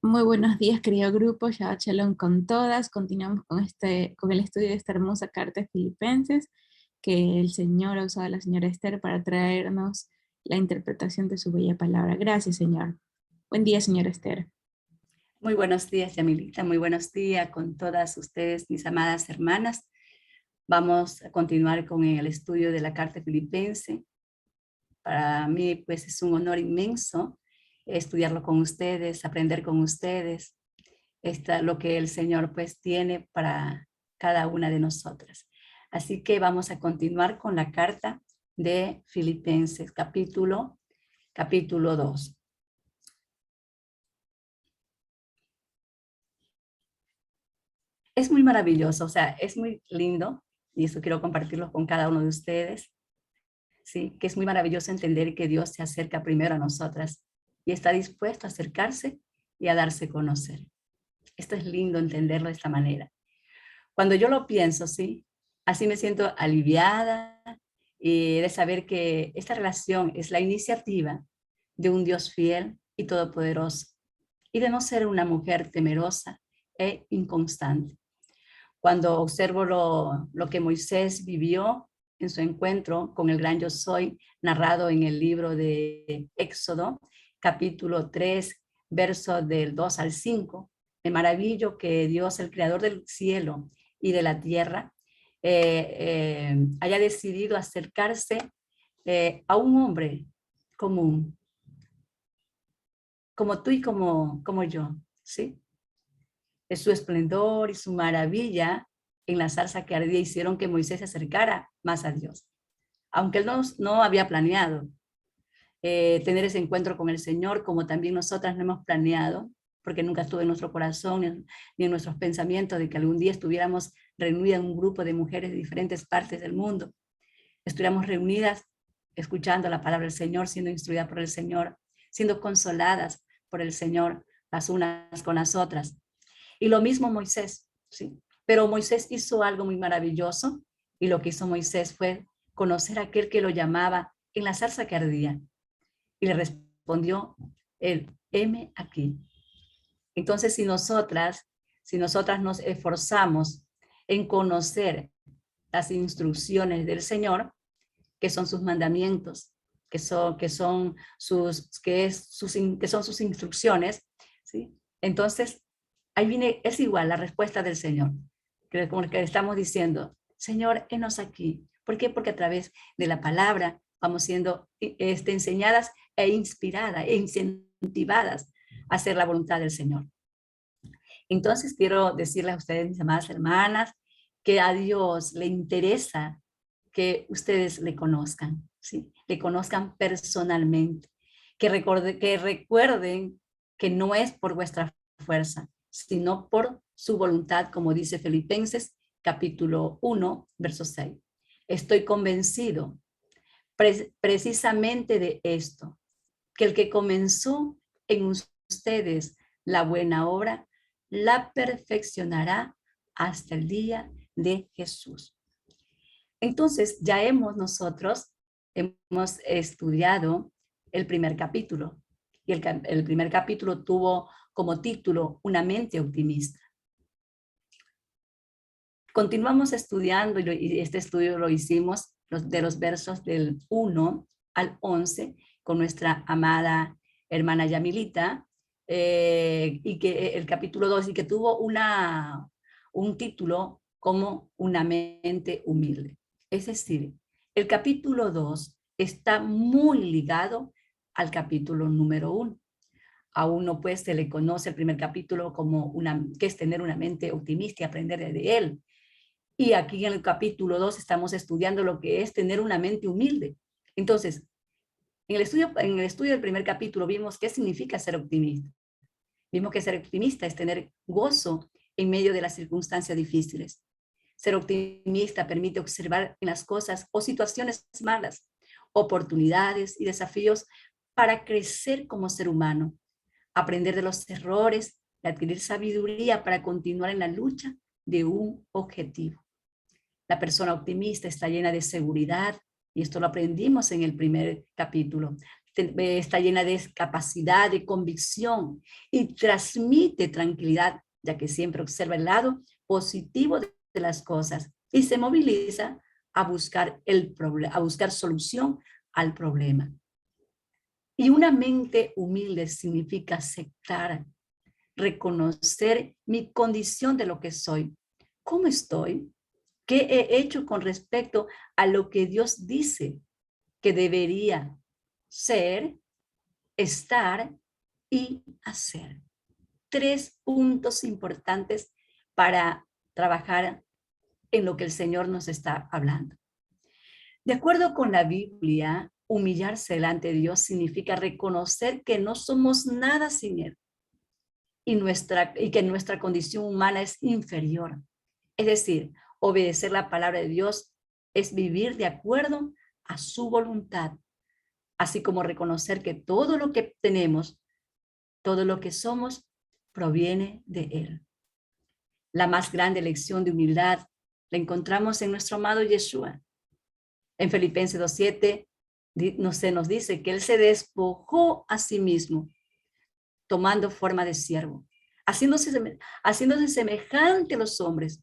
Muy buenos días, querido grupo. Shabbat Shalom con todas. Continuamos con el estudio de esta hermosa carta de Filipenses que el Señor ha usado a la señora Esther para traernos la interpretación de su bella palabra. Gracias, Señor. Buen día, señora Esther. Muy buenos días, Yamilita. Muy buenos días con todas ustedes, mis amadas hermanas. Vamos a continuar con el estudio de la carta filipense. Para mí, pues, es un honor inmenso estudiarlo con ustedes, aprender con ustedes, lo que el Señor, pues, tiene para cada una de nosotras. Así que vamos a continuar con la carta de Filipenses, capítulo 2. Es muy maravilloso, o sea, es muy lindo, y eso quiero compartirlo con cada uno de ustedes, ¿sí? Que es muy maravilloso entender que Dios se acerca primero a nosotras y está dispuesto a acercarse y a darse a conocer. Esto es lindo entenderlo de esta manera. Cuando yo lo pienso, ¿sí? Así me siento aliviada y de saber que esta relación es la iniciativa de un Dios fiel y todopoderoso y de no ser una mujer temerosa e inconstante. Cuando observo lo que Moisés vivió en su encuentro con el gran yo soy, narrado en el libro de Éxodo, capítulo 3, versos del 2 al 5, me maravillo que Dios, el creador del cielo y de la tierra, haya decidido acercarse a un hombre común, como tú y como yo, ¿sí? Es su esplendor y su maravilla en la zarza que ardía hicieron que Moisés se acercara más a Dios. Aunque él no había planeado tener ese encuentro con el Señor, como también nosotras no hemos planeado, porque nunca estuvo en nuestro corazón ni en nuestros pensamientos de que algún día estuviéramos reunidas en un grupo de mujeres de diferentes partes del mundo, estuviéramos reunidas escuchando la palabra del Señor, siendo instruidas por el Señor, siendo consoladas por el Señor, las unas con las otras. Y lo mismo Moisés, ¿sí? Pero Moisés hizo algo muy maravilloso y lo que hizo Moisés fue conocer a aquel que lo llamaba en la zarza que ardía. Y le respondió él, heme aquí. Entonces, si nosotras nos esforzamos en conocer las instrucciones del Señor, que son sus mandamientos, que son sus instrucciones, ¿sí? Entonces, ahí viene, es igual la respuesta del Señor, que como que estamos diciendo, Señor, henos aquí. ¿Por qué? Porque a través de la palabra vamos siendo enseñadas e inspiradas e incentivadas a hacer la voluntad del Señor. Entonces quiero decirles a ustedes, mis amadas hermanas, que a Dios le interesa que ustedes le conozcan, ¿sí? Le conozcan personalmente, que recuerden que no es por vuestra fuerza, sino por su voluntad, como dice Filipenses capítulo 1, verso 6. Estoy convencido precisamente de esto, que el que comenzó en ustedes la buena obra, la perfeccionará hasta el día de Jesús. Entonces, nosotros hemos estudiado el primer capítulo, y el primer capítulo tuvo como título Una mente optimista. Continuamos estudiando, y este estudio lo hicimos de los versos del 1 al 11 con nuestra amada hermana Yamilita, y que el capítulo 2, y que tuvo un título como Una mente humilde. Es decir, el capítulo 2 está muy ligado al capítulo número 1. A uno pues se le conoce el primer capítulo como que es tener una mente optimista y aprender de él. Y aquí en el capítulo 2 estamos estudiando lo que es tener una mente humilde. Entonces, en el estudio del primer capítulo vimos qué significa ser optimista. Vimos que ser optimista es tener gozo en medio de las circunstancias difíciles. Ser optimista permite observar en las cosas o situaciones malas, oportunidades y desafíos para crecer como ser humano, aprender de los errores y adquirir sabiduría para continuar en la lucha de un objetivo. La persona optimista está llena de seguridad, y esto lo aprendimos en el primer capítulo. está llena de capacidad, de convicción y transmite tranquilidad, ya que siempre observa el lado positivo de las cosas y se moviliza a buscar a buscar solución al problema. Y una mente humilde significa aceptar, reconocer mi condición de lo que soy. ¿Cómo estoy? ¿Qué he hecho con respecto a lo que Dios dice que debería ser, estar y hacer? 3 puntos importantes para trabajar en lo que el Señor nos está hablando. De acuerdo con la Biblia, humillarse delante de Dios significa reconocer que no somos nada sin Él y que nuestra condición humana es inferior. Es decir, obedecer la palabra de Dios es vivir de acuerdo a su voluntad, así como reconocer que todo lo que tenemos, todo lo que somos, proviene de Él. La más grande lección de humildad la encontramos en nuestro amado Yeshua. En Filipenses 2:7 nos dice que Él se despojó a sí mismo, tomando forma de siervo, haciéndose semejante a los hombres.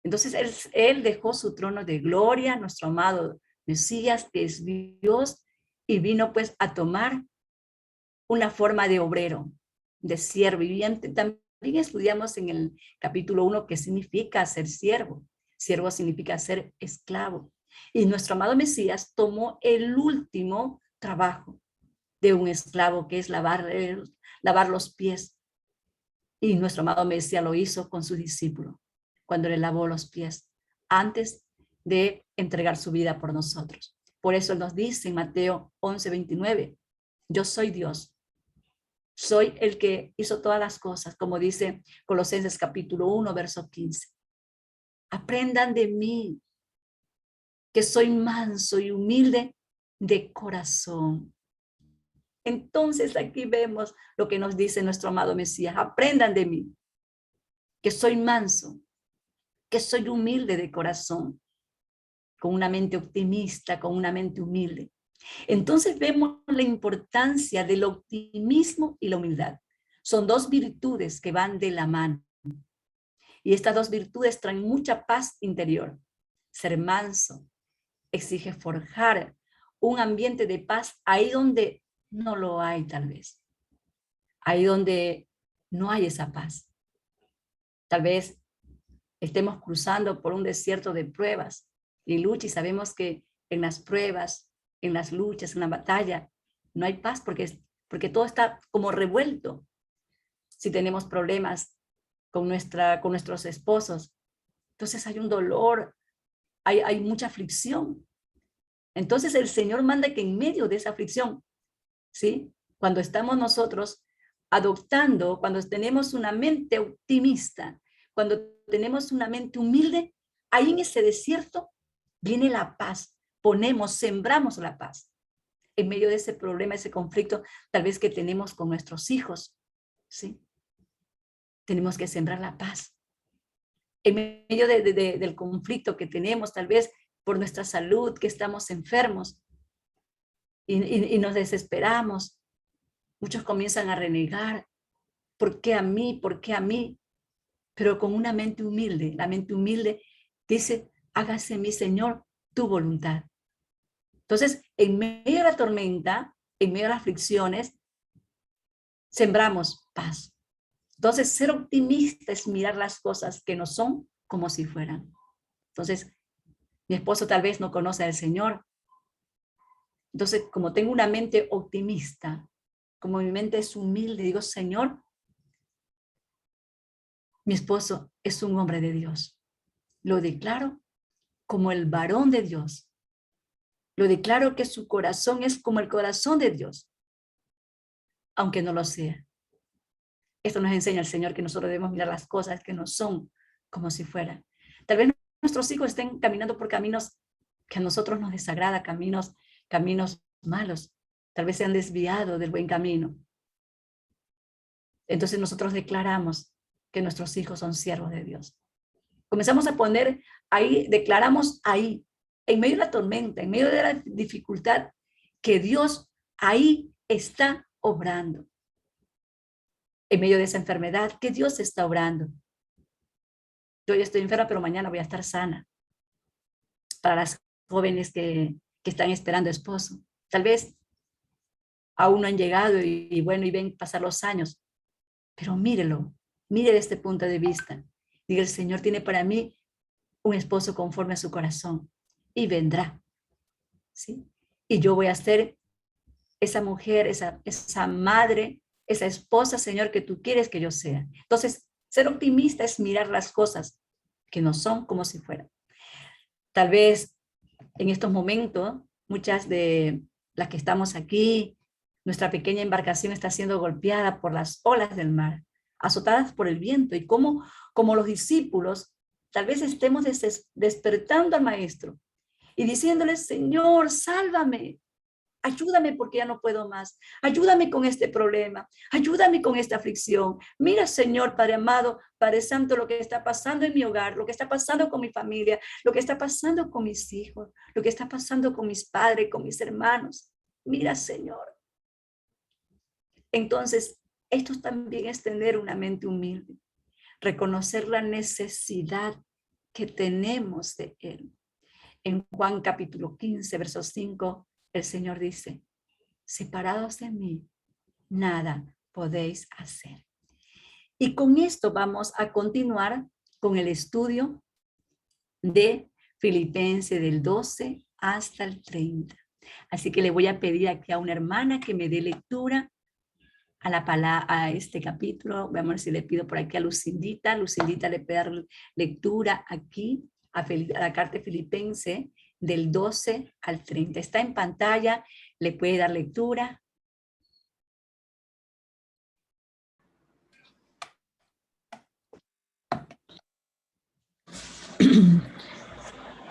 Entonces él dejó su trono de gloria, nuestro amado Mesías, que es Dios, y vino pues a tomar una forma de obrero, de siervo. Y también estudiamos en el capítulo 1 qué significa ser siervo. Siervo significa ser esclavo. Y nuestro amado Mesías tomó el último trabajo de un esclavo, que es lavar los pies. Y nuestro amado Mesías lo hizo con su discípulo, cuando le lavó los pies, antes de entregar su vida por nosotros. Por eso Él nos dice en Mateo 11:29, yo soy Dios, soy el que hizo todas las cosas, como dice Colosenses capítulo 1, verso 15. Aprendan de mí, que soy manso y humilde de corazón. Entonces aquí vemos lo que nos dice nuestro amado Mesías. Aprendan de mí, que soy manso, que soy humilde de corazón, con una mente optimista, con una mente humilde. Entonces vemos la importancia del optimismo y la humildad. Son 2 virtudes que van de la mano. Y estas 2 virtudes traen mucha paz interior. Ser manso exige forjar un ambiente de paz ahí donde no lo hay tal vez. Ahí donde no hay esa paz. Tal vez estemos cruzando por un desierto de pruebas y lucha y sabemos que en las pruebas, en las luchas, en la batalla, no hay paz porque todo está como revuelto. Si tenemos problemas con nuestros esposos, entonces hay un dolor, hay mucha aflicción. Entonces el Señor manda que en medio de esa aflicción, ¿sí? Cuando estamos nosotros adoptando, cuando tenemos una mente optimista, cuando tenemos una mente humilde, ahí en ese desierto viene la paz. Sembramos la paz. En medio de ese problema, ese conflicto, tal vez que tenemos con nuestros hijos, ¿sí? Tenemos que sembrar la paz. En medio del conflicto que tenemos, tal vez por nuestra salud, que estamos enfermos y nos desesperamos. Muchos comienzan a renegar. ¿Por qué a mí? ¿Por qué a mí? Pero con una mente humilde. La mente humilde dice, hágase en mí, Señor, tu voluntad. Entonces, en medio de la tormenta, en medio de las aflicciones, sembramos paz. Entonces, ser optimista es mirar las cosas que no son como si fueran. Entonces, mi esposo tal vez no conoce al Señor. Entonces, como tengo una mente optimista, como mi mente es humilde, digo, Señor, mi esposo es un hombre de Dios. Lo declaro como el varón de Dios. Lo declaro que su corazón es como el corazón de Dios, aunque no lo sea. Esto nos enseña el Señor que nosotros debemos mirar las cosas que no son como si fueran. Tal vez nuestros hijos estén caminando por caminos que a nosotros nos desagrada, caminos malos. Tal vez se han desviado del buen camino. Entonces nosotros declaramos que nuestros hijos son siervos de Dios. Comenzamos a poner ahí, declaramos ahí, en medio de la tormenta, en medio de la dificultad, que Dios ahí está obrando. En medio de esa enfermedad, que Dios está obrando. Yo ya estoy enferma, pero mañana voy a estar sana. Para las jóvenes que están esperando esposo. Tal vez aún no han llegado y bueno, y ven pasar los años. Pero mírelo, mire desde este punto de vista. Diga, el Señor tiene para mí un esposo conforme a su corazón y vendrá. ¿Sí? Y yo voy a ser esa mujer, esa madre, esa esposa, Señor, que tú quieres que yo sea. Entonces, ser optimista es mirar las cosas que no son como si fueran. Tal vez en estos momentos, muchas de las que estamos aquí, nuestra pequeña embarcación está siendo golpeada por las olas del mar, azotadas por el viento, y como los discípulos, tal vez estemos despertando al Maestro y diciéndole, Señor, sálvame, ayúdame porque ya no puedo más, ayúdame con este problema, ayúdame con esta aflicción. Mira, Señor, Padre amado, Padre Santo, lo que está pasando en mi hogar, lo que está pasando con mi familia, lo que está pasando con mis hijos, lo que está pasando con mis padres, con mis hermanos. Mira, Señor. Entonces, esto también es tener una mente humilde, reconocer la necesidad que tenemos de Él. En Juan capítulo 15, verso 5, el Señor dice, separados de mí, nada podéis hacer. Y con esto vamos a continuar con el estudio de Filipenses del 12 hasta el 30. Así que le voy a pedir aquí a una hermana que me dé lectura a este capítulo. Vamos a ver si le pido por aquí a Lucindita. Lucindita le puede dar lectura aquí a la carta Filipense del 12 al 30. Está en pantalla, le puede dar lectura.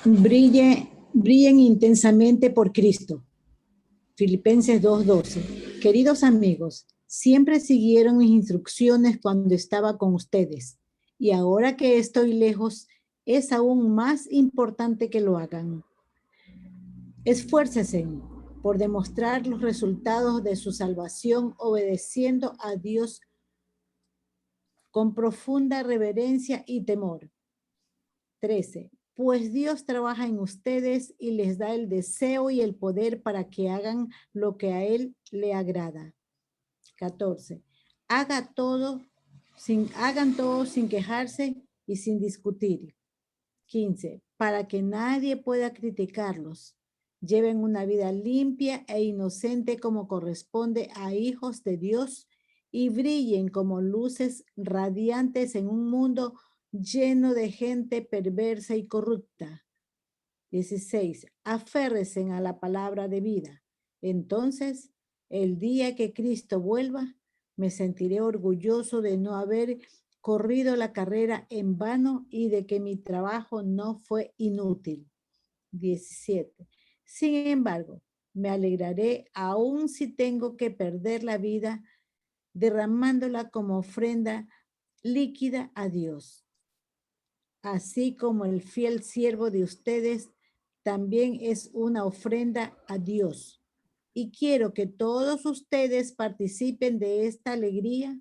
Brillen intensamente por Cristo. Filipenses 2:12. Queridos amigos, siempre siguieron mis instrucciones cuando estaba con ustedes, y ahora que estoy lejos, es aún más importante que lo hagan. Esfuércense por demostrar los resultados de su salvación obedeciendo a Dios con profunda reverencia y temor. 13. Pues Dios trabaja en ustedes y les da el deseo y el poder para que hagan lo que a Él le agrada. 14. Hagan todo sin quejarse y sin discutir. 15. Para que nadie pueda criticarlos. Lleven una vida limpia e inocente como corresponde a hijos de Dios y brillen como luces radiantes en un mundo lleno de gente perversa y corrupta. 16. Aférrense a la palabra de vida. Entonces, el día que Cristo vuelva, me sentiré orgulloso de no haber corrido la carrera en vano y de que mi trabajo no fue inútil. 17. Sin embargo, me alegraré aún si tengo que perder la vida derramándola como ofrenda líquida a Dios. Así como el fiel siervo de ustedes también es una ofrenda a Dios. Y quiero que todos ustedes participen de esta alegría.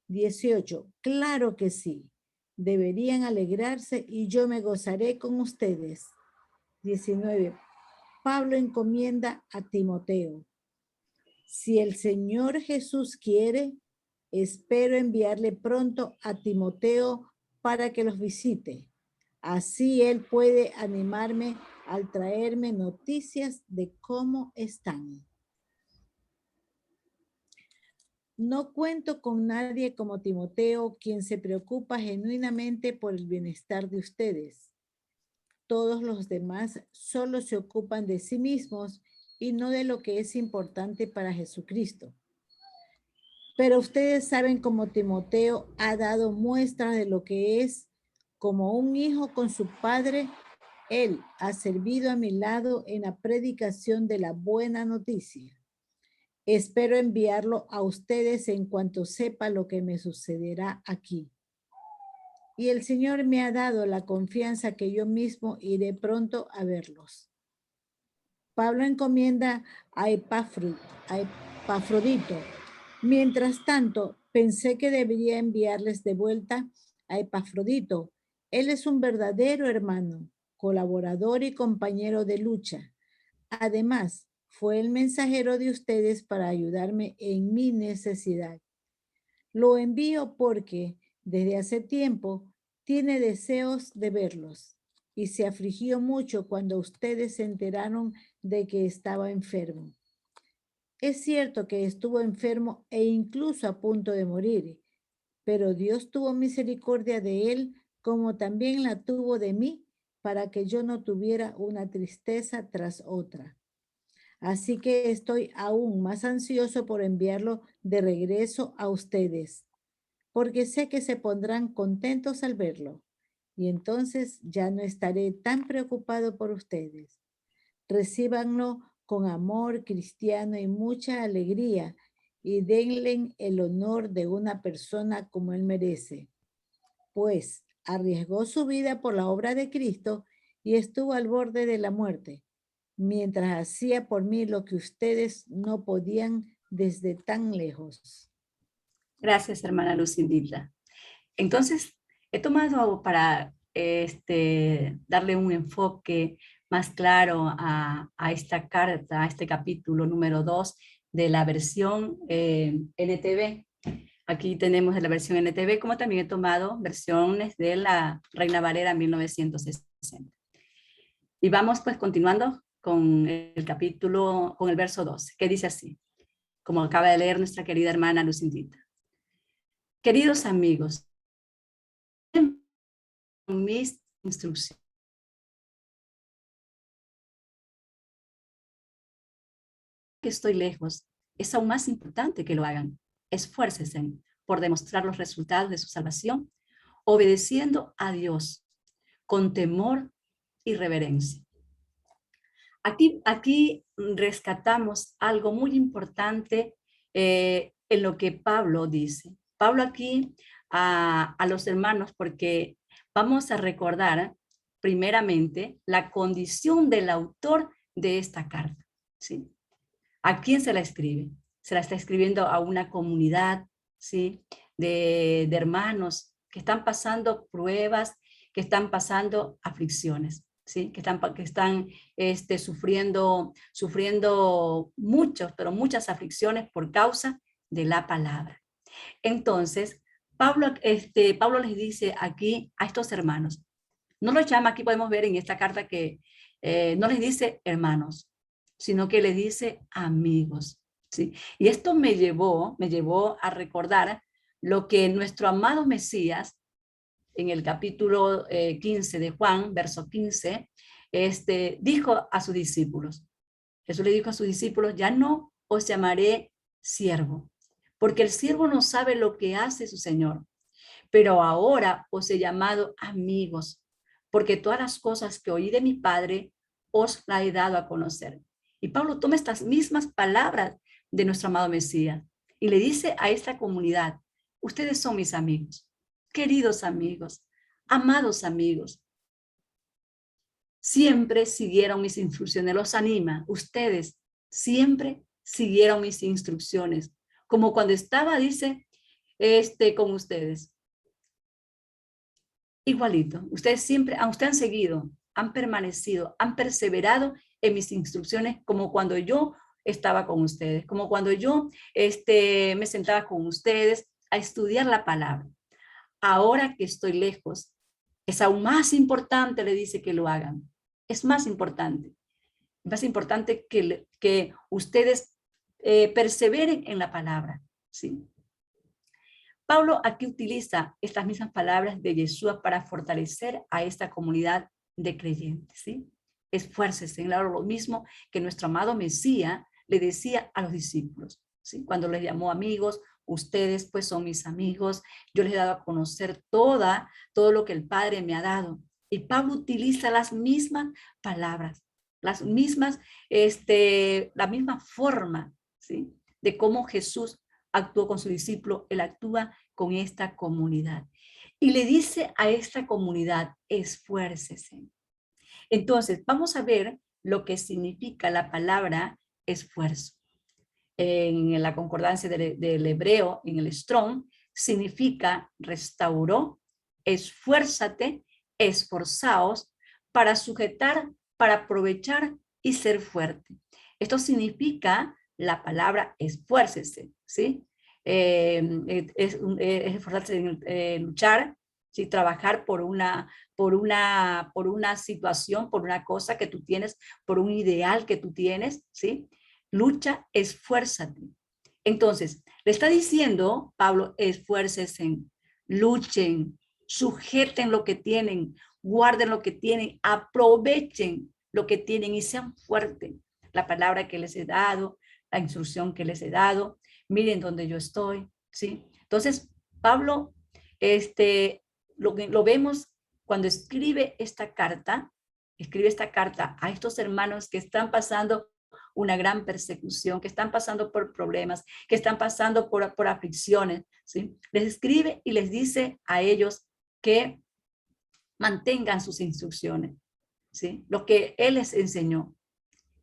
18. Claro que sí. Deberían alegrarse y yo me gozaré con ustedes. 19. Pablo encomienda a Timoteo. Si el Señor Jesús quiere, espero enviarle pronto a Timoteo para que los visite. Así él puede animarme al traerme noticias de cómo están. No cuento con nadie como Timoteo, quien se preocupa genuinamente por el bienestar de ustedes. Todos los demás solo se ocupan de sí mismos y no de lo que es importante para Jesucristo. Pero ustedes saben cómo Timoteo ha dado muestras de lo que es como un hijo con su padre. Él ha servido a mi lado en la predicación de la buena noticia. Espero enviarlo a ustedes en cuanto sepa lo que me sucederá aquí. Y el Señor me ha dado la confianza que yo mismo iré pronto a verlos. Pablo encomienda a Epafrodito. Mientras tanto, pensé que debería enviarles de vuelta a Epafrodito. Él es un verdadero hermano, colaborador y compañero de lucha. Además, fue el mensajero de ustedes para ayudarme en mi necesidad. Lo envío porque desde hace tiempo tiene deseos de verlos y se afligió mucho cuando ustedes se enteraron de que estaba enfermo. Es cierto que estuvo enfermo e incluso a punto de morir, pero Dios tuvo misericordia de él como también la tuvo de mí para que yo no tuviera una tristeza tras otra. Así que estoy aún más ansioso por enviarlo de regreso a ustedes, porque sé que se pondrán contentos al verlo, y entonces ya no estaré tan preocupado por ustedes. Recíbanlo con amor cristiano y mucha alegría, y denle el honor de una persona como él merece, pues arriesgó su vida por la obra de Cristo y estuvo al borde de la muerte, mientras hacía por mí lo que ustedes no podían desde tan lejos. Gracias, hermana Lucindita. Entonces, he tomado para darle un enfoque más claro a esta carta, a este capítulo número 2 de la versión NTV. Aquí tenemos de la versión NTV, como también he tomado versiones de la Reina Valera 1960. Y vamos pues continuando con el capítulo, con el verso 12, que dice así, como acaba de leer nuestra querida hermana Lucindita. Queridos amigos, mis instrucciones. Que estoy lejos, es aún más importante que lo hagan. Esfuércense por demostrar los resultados de su salvación, obedeciendo a Dios con temor y reverencia. Aquí rescatamos algo muy importante en lo que Pablo dice. Pablo aquí a los hermanos, porque vamos a recordar primeramente la condición del autor de esta carta, ¿sí? ¿A quién se la escribe? Se la está escribiendo a una comunidad, ¿sí? de hermanos que están pasando pruebas, que están pasando aflicciones, ¿sí? que están sufriendo muchas aflicciones por causa de la palabra. Entonces, Pablo les dice aquí a estos hermanos, no los llama, aquí podemos ver en esta carta que no les dice hermanos, sino que les dice amigos, ¿sí? Y esto me llevó a recordar lo que nuestro amado Mesías, en el capítulo 15 de Juan, verso 15, dijo a sus discípulos. Jesús le dijo a sus discípulos, ya no os llamaré siervo, porque el siervo no sabe lo que hace su Señor, pero ahora os he llamado amigos, porque todas las cosas que oí de mi Padre os la he dado a conocer. Y Pablo toma estas mismas palabras de nuestro amado Mesías y le dice a esta comunidad, ustedes son mis amigos, queridos amigos, amados amigos. Siempre siguieron mis instrucciones, los anima, ustedes siempre siguieron mis instrucciones, como cuando estaba, dice, con ustedes. Igualito, ustedes siempre, ustedes han seguido, han permanecido, han perseverado en mis instrucciones como cuando yo estaba con ustedes, como cuando yo me sentaba con ustedes a estudiar la palabra. Ahora que estoy lejos, es aún más importante, le dice, que lo hagan. Es más importante que ustedes perseveren en la palabra, ¿sí? Pablo aquí utiliza estas mismas palabras de Yeshua para fortalecer a esta comunidad de creyentes, ¿sí? Esfuércense, claro, lo mismo que nuestro amado Mesías le decía a los discípulos, ¿sí? Cuando les llamó amigos, ustedes pues son mis amigos, yo les he dado a conocer todo lo que el Padre me ha dado. Y Pablo utiliza las mismas palabras, las mismas, la misma forma, ¿sí? De cómo Jesús actuó con su discípulo, él actúa con esta comunidad. Y le dice a esta comunidad, esfuércese. Entonces, vamos a ver lo que significa la palabra esfuerzo. En la concordancia del hebreo, en el Strong, significa restauró, esfuérzate, esforzaos para sujetar, para aprovechar y ser fuerte. Esto significa la palabra esfuércese, ¿sí? Es esforzarse en luchar, ¿sí? Trabajar por una situación, por una cosa que tú tienes, por un ideal que tú tienes, ¿sí? Lucha, esfuérzate. Entonces, le está diciendo Pablo, esfuércense, luchen, sujeten lo que tienen, guarden lo que tienen, aprovechen lo que tienen y sean fuertes. La palabra que les he dado, la instrucción que les he dado, miren dónde yo estoy, ¿sí? Entonces, Pablo, lo vemos cuando escribe esta carta a estos hermanos que están pasando una gran persecución, que están pasando por problemas, que están pasando por aflicciones, ¿sí? Les escribe y les dice a ellos que mantengan sus instrucciones, ¿sí? Lo que Él les enseñó,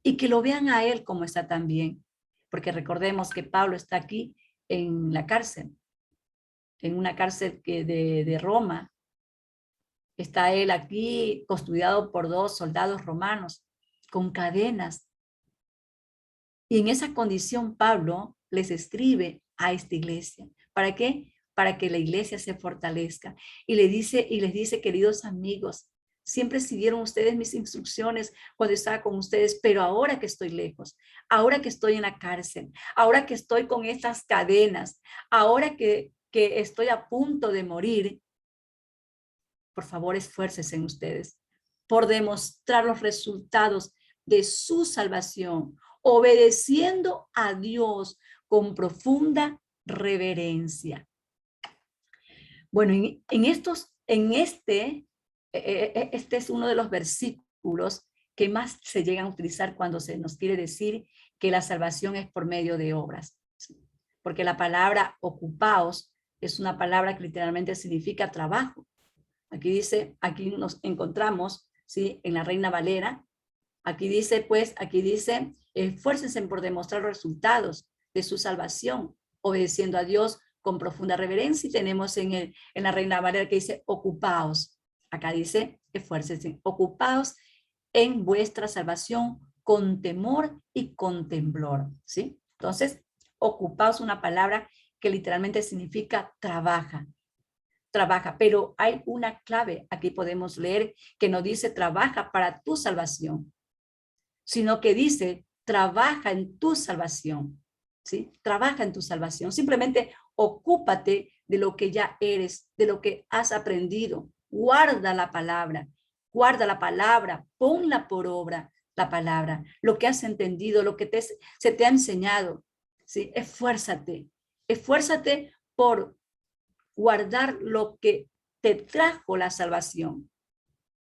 y que lo vean a Él como está también, porque recordemos que Pablo está aquí en la cárcel, en una cárcel de Roma. Está él aquí custodiado por 2 soldados romanos con cadenas. Y en esa condición Pablo les escribe a esta iglesia. ¿Para qué? Para que la iglesia se fortalezca. Y les dice, queridos amigos, siempre siguieron ustedes mis instrucciones cuando estaba con ustedes, pero ahora que estoy lejos, ahora que estoy en la cárcel, ahora que estoy con estas cadenas, ahora que estoy a punto de morir, por favor, esfuércense en ustedes por demostrar los resultados de su salvación, obedeciendo a Dios con profunda reverencia. Bueno, este es uno de los versículos que más se llegan a utilizar cuando se nos quiere decir que la salvación es por medio de obras. Porque la palabra ocupaos es una palabra que literalmente significa trabajo. Aquí nos encontramos, ¿sí? En la Reina Valera. Aquí dice, esfuércense por demostrar los resultados de su salvación, obedeciendo a Dios con profunda reverencia. Y tenemos en la Reina Valera que dice, ocupaos. Acá dice, esfuércense, ocupaos en vuestra salvación con temor y con temblor, ¿sí? Entonces, ocupaos, una palabra que literalmente significa trabaja, pero hay una clave, aquí podemos leer que no dice trabaja para tu salvación, sino que dice trabaja en tu salvación, ¿sí? Trabaja en tu salvación, simplemente ocúpate de lo que ya eres, de lo que has aprendido, guarda la palabra, ponla por obra la palabra, lo que has entendido, lo que se te ha enseñado, ¿sí? Esfuérzate por guardar lo que te trajo la salvación.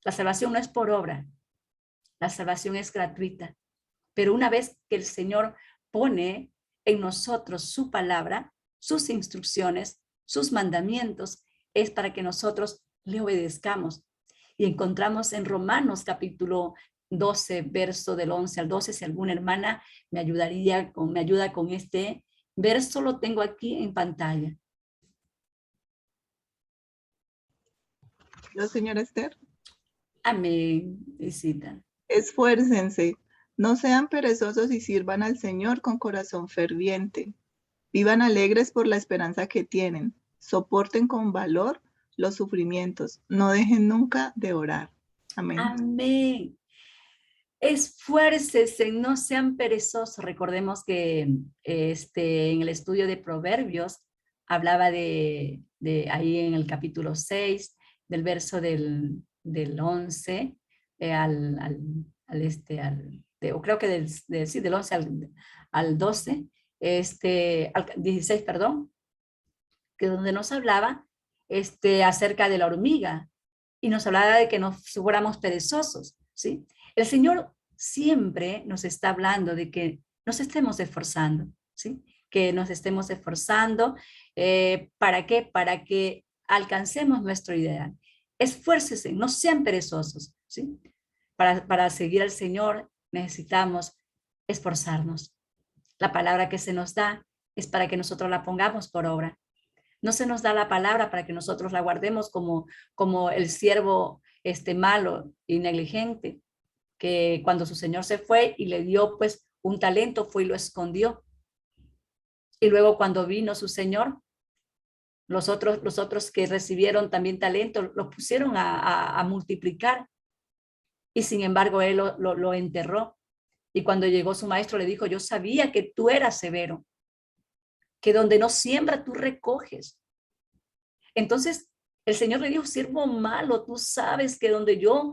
La salvación no es por obra, la salvación es gratuita. Pero una vez que el Señor pone en nosotros su palabra, sus instrucciones, sus mandamientos, es para que nosotros le obedezcamos. Y encontramos en Romanos capítulo 12, verso del 11 al 12, si alguna hermana me ayuda con este verso, lo tengo aquí en pantalla. ¿La señora Esther? Amén, visita. Esfuércense, no sean perezosos y sirvan al Señor con corazón ferviente. Vivan alegres por la esperanza que tienen. Soporten con valor los sufrimientos. No dejen nunca de orar. Amén. Amén. Esfuércense, no sean perezosos. Recordemos que en el estudio de Proverbios hablaba de ahí en el capítulo 6, del verso del 11 creo que del 11 al 12, al 16, perdón, que donde nos hablaba acerca de la hormiga y nos hablaba de que no fuéramos perezosos, ¿sí? El Señor siempre nos está hablando de que nos estemos esforzando, ¿sí? Que nos estemos esforzando. ¿Para qué? Para que alcancemos nuestro ideal. Esfuércense, no sean perezosos, ¿sí? Para seguir al Señor necesitamos esforzarnos. La palabra que se nos da es para que nosotros la pongamos por obra. No se nos da la palabra para que nosotros la guardemos como el siervo malo y negligente, que cuando su señor se fue y le dio pues un talento, fue y lo escondió. Y luego cuando vino su señor, los otros que recibieron también talento, los pusieron a multiplicar. Y sin embargo, él lo enterró. Y cuando llegó su maestro le dijo, yo sabía que tú eras severo, que donde no siembra tú recoges. Entonces el Señor le dijo, siervo malo, tú sabes que donde yo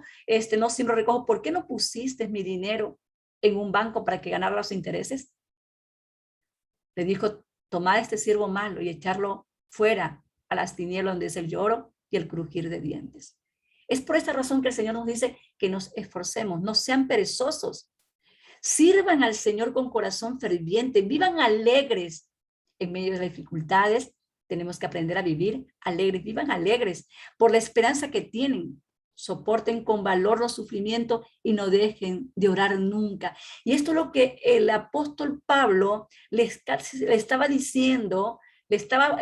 no siembro recojo, ¿por qué no pusiste mi dinero en un banco para que ganara los intereses? Le dijo, tomad este siervo malo y echarlo fuera a las tinieblas donde es el lloro y el crujir de dientes. Es por esta razón que el Señor nos dice que nos esforcemos, no sean perezosos, sirvan al Señor con corazón ferviente, vivan alegres en medio de las dificultades. Tenemos que aprender a vivir alegres, vivan alegres por la esperanza que tienen. Soporten con valor los sufrimientos y no dejen de orar nunca. Y esto es lo que el apóstol Pablo le estaba diciendo, le estaba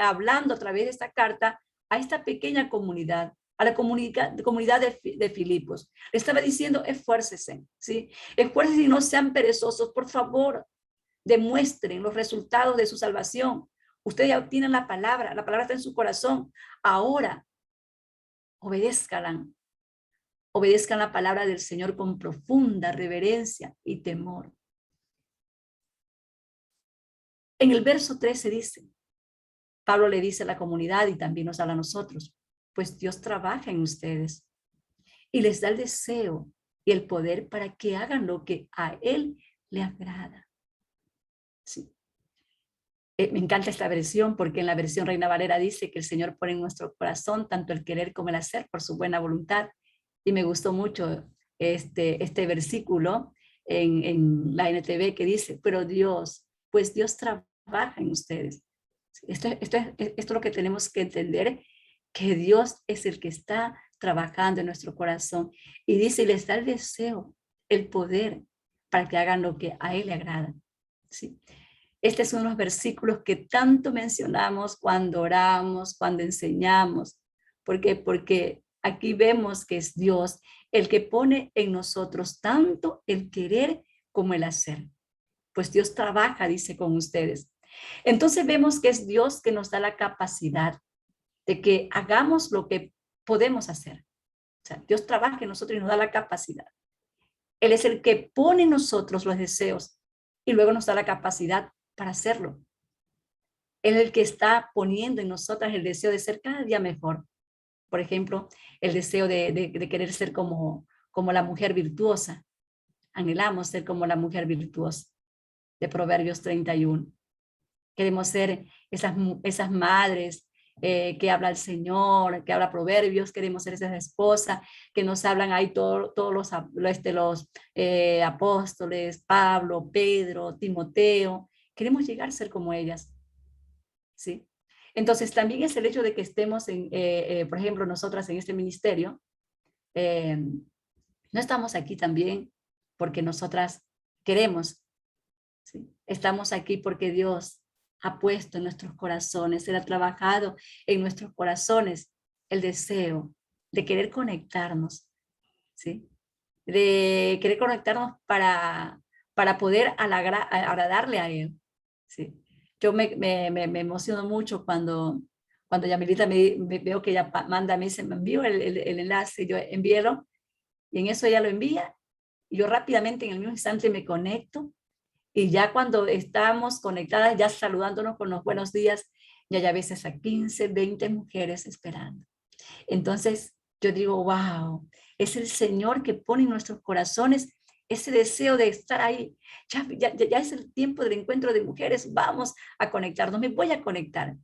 hablando a través de esta carta a esta pequeña comunidad, a la comunidad de Filipos. Le estaba diciendo, esfuércense, ¿sí? Esfuércense y no sean perezosos, por favor, demuestren los resultados de su salvación. Ustedes ya obtienen la palabra está en su corazón. Ahora, obedezcan la palabra del Señor con profunda reverencia y temor. En el verso 13 dice, Pablo le dice a la comunidad y también nos habla a nosotros, pues Dios trabaja en ustedes y les da el deseo y el poder para que hagan lo que a Él le agrada. Sí. Me encanta esta versión porque en la versión Reina Valera dice que el Señor pone en nuestro corazón tanto el querer como el hacer por su buena voluntad. Y me gustó mucho este versículo en la NTV que dice, pero Dios, pues Dios trabaja en ustedes. Esto es lo que tenemos que entender, que Dios es el que está trabajando en nuestro corazón. Y dice, les da el deseo, el poder para que hagan lo que a Él le agrada. ¿Sí? Este es uno de los versículos que tanto mencionamos cuando oramos, cuando enseñamos. ¿Por qué? Porque aquí vemos que es Dios el que pone en nosotros tanto el querer como el hacer. Pues Dios trabaja, dice, con ustedes. Entonces vemos que es Dios que nos da la capacidad de que hagamos lo que podemos hacer. O sea, Dios trabaja en nosotros y nos da la capacidad. Él es el que pone en nosotros los deseos y luego nos da la capacidad para hacerlo. Él es el que está poniendo en nosotras el deseo de ser cada día mejor. Por ejemplo, el deseo de querer ser como la mujer virtuosa. Anhelamos ser como la mujer virtuosa de Proverbios 31. Queremos ser esas madres que habla el Señor, que habla Proverbios. Queremos ser esas esposas que nos hablan ahí todos los apóstoles, Pablo, Pedro, Timoteo. Queremos llegar a ser como ellas, ¿sí? Entonces también es el hecho de que estemos, por ejemplo, nosotras en este ministerio, no estamos aquí también porque nosotras queremos, ¿sí? Estamos aquí porque Dios ha puesto en nuestros corazones, Él ha trabajado en nuestros corazones el deseo de querer conectarnos, ¿sí? De querer conectarnos para poder agradarle a Él, ¿sí? Yo me emociono mucho cuando Yamilita veo que ella manda, me dice, me envío el enlace, yo envíelo, y en eso ella lo envía, y yo rápidamente en el mismo instante me conecto, y ya cuando estamos conectadas, ya saludándonos con los buenos días, ya hay a veces a 15, 20 mujeres esperando. Entonces yo digo, wow, es el Señor que pone en nuestros corazones ese deseo de estar ahí. Ya es el tiempo del encuentro de mujeres, vamos a conectarnos, me voy a conectar.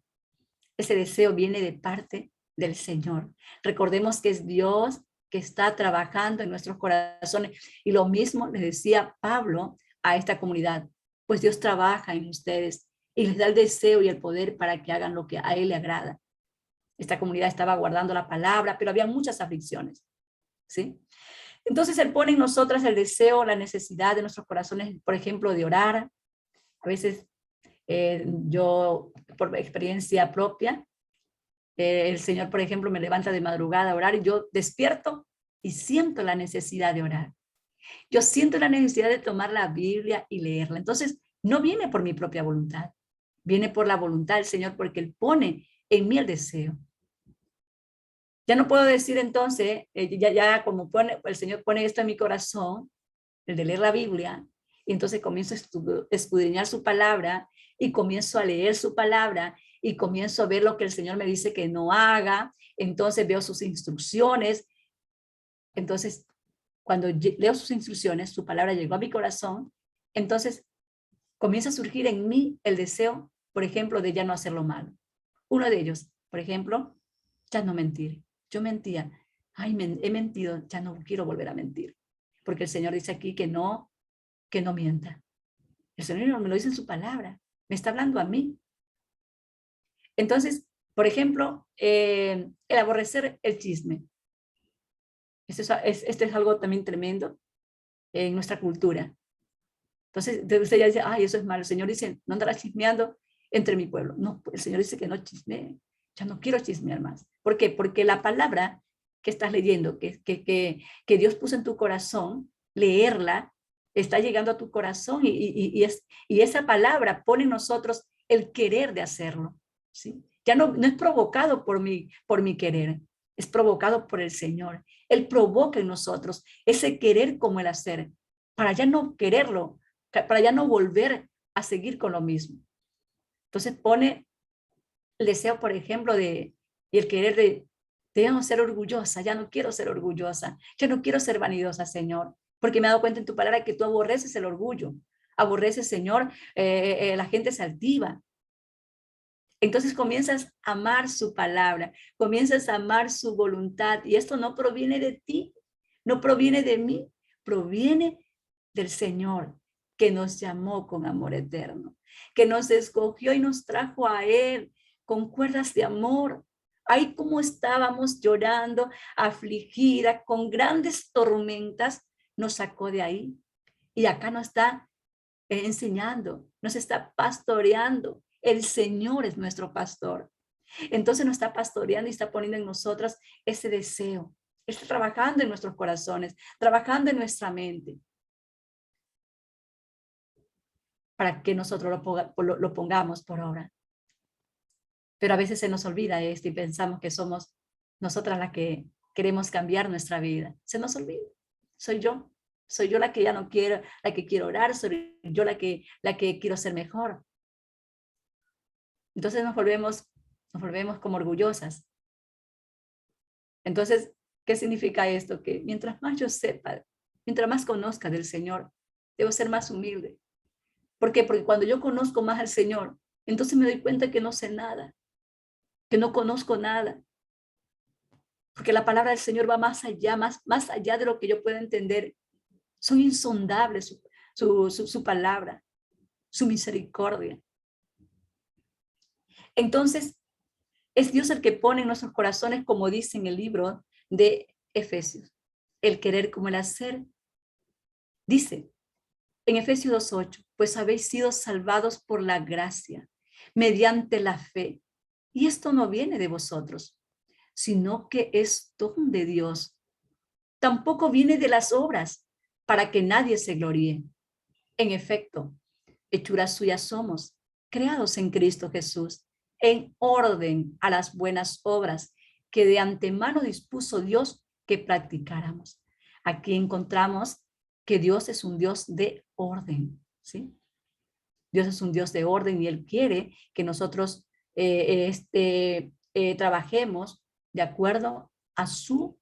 Ese deseo viene de parte del Señor. Recordemos que es Dios que está trabajando en nuestros corazones. Y lo mismo le decía Pablo a esta comunidad, pues Dios trabaja en ustedes y les da el deseo y el poder para que hagan lo que a Él le agrada. Esta comunidad estaba guardando la palabra, pero había muchas aflicciones, ¿sí? Entonces Él pone en nosotras el deseo, la necesidad de nuestros corazones, por ejemplo, de orar. A veces yo, por experiencia propia, el Señor, por ejemplo, me levanta de madrugada a orar y yo despierto y siento la necesidad de orar. Yo siento la necesidad de tomar la Biblia y leerla. Entonces, no viene por mi propia voluntad, viene por la voluntad del Señor, porque Él pone en mí el deseo. Ya no puedo decir entonces, ya como el Señor pone esto en mi corazón, el de leer la Biblia, y entonces comienzo a escudriñar su palabra, y comienzo a leer su palabra, y comienzo a ver lo que el Señor me dice que no haga, entonces veo sus instrucciones. Entonces, cuando leo sus instrucciones, su palabra llegó a mi corazón, entonces comienza a surgir en mí el deseo, por ejemplo, de ya no hacer lo malo. Uno de ellos, por ejemplo, ya no mentir. Yo mentía, ay, he mentido, ya no quiero volver a mentir. Porque el Señor dice aquí que no mienta. El Señor me lo dice en su palabra, me está hablando a mí. Entonces, por ejemplo, el aborrecer el chisme. Esto es algo también tremendo en nuestra cultura. Entonces, usted ya dice, ay, eso es malo. El Señor dice, no andarás chismeando entre mi pueblo. No, el Señor dice que no chismee. Ya no quiero chismear más. ¿Por qué? Porque la palabra que estás leyendo, que Dios puso en tu corazón, leerla, está llegando a tu corazón y esa palabra pone en nosotros el querer de hacerlo, ¿sí? Ya no es provocado por mi querer, es provocado por el Señor. Él provoca en nosotros ese querer como el hacer, para ya no quererlo, para ya no volver a seguir con lo mismo. Entonces pone el deseo, por ejemplo, y el querer de ya no ser orgullosa, ya no quiero ser orgullosa, ya no quiero ser vanidosa, Señor, porque me he dado cuenta en tu palabra que tú aborreces el orgullo, aborreces, Señor, la gente es altiva. Entonces comienzas a amar su palabra, comienzas a amar su voluntad, y esto no proviene de ti, no proviene de mí, proviene del Señor, que nos llamó con amor eterno, que nos escogió y nos trajo a Él con cuerdas de amor. Ahí como estábamos llorando, afligida, con grandes tormentas, nos sacó de ahí. Y acá nos está enseñando, nos está pastoreando. El Señor es nuestro pastor. Entonces nos está pastoreando y está poniendo en nosotras ese deseo. Está trabajando en nuestros corazones, trabajando en nuestra mente, para que nosotros lo pongamos por obra. Pero a veces se nos olvida esto y pensamos que somos nosotras las que queremos cambiar nuestra vida. Se nos olvida. Soy yo la que ya no quiero, la que quiero orar, soy yo la que quiero ser mejor. Entonces nos volvemos como orgullosas. Entonces, ¿qué significa esto? Que mientras más yo sepa, mientras más conozca del Señor, debo ser más humilde. ¿Por qué? Porque cuando yo conozco más al Señor, entonces me doy cuenta que no sé nada, que no conozco nada. Porque la palabra del Señor va más allá, más allá de lo que yo pueda entender. Son insondables su palabra, su misericordia. Entonces, es Dios el que pone en nuestros corazones, como dice en el libro de Efesios, el querer como el hacer. Dice en Efesios 2:8, pues habéis sido salvados por la gracia, mediante la fe. Y esto no viene de vosotros, sino que es don de Dios. Tampoco viene de las obras, para que nadie se gloríe. En efecto, hechuras suyas somos, creados en Cristo Jesús, en orden a las buenas obras que de antemano dispuso Dios que practicáramos. Aquí encontramos que Dios es un Dios de orden, ¿sí? Dios es un Dios de orden y Él quiere que nosotros trabajemos de acuerdo a su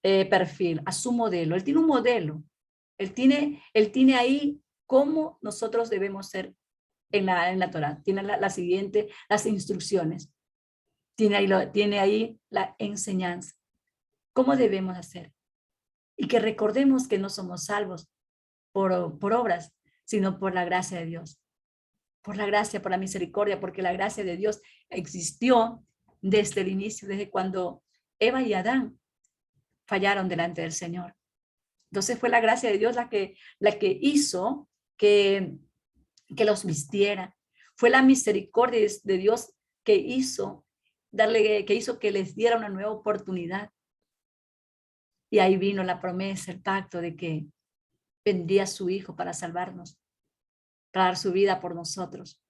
perfil, a su modelo. Él tiene un modelo. Él tiene ahí cómo nosotros debemos ser en la Torá. Tiene las instrucciones. Tiene ahí la enseñanza. ¿Cómo debemos hacer? Y que recordemos que no somos salvos por obras, sino por la gracia de Dios. Por la gracia, por la misericordia, porque la gracia de Dios existió desde el inicio, desde cuando Eva y Adán fallaron delante del Señor. Entonces fue la gracia de Dios la que hizo que los vistiera. Fue la misericordia de Dios que hizo que les diera una nueva oportunidad. Y ahí vino la promesa, el pacto de que vendría su Hijo para salvarnos, para dar su vida por nosotros.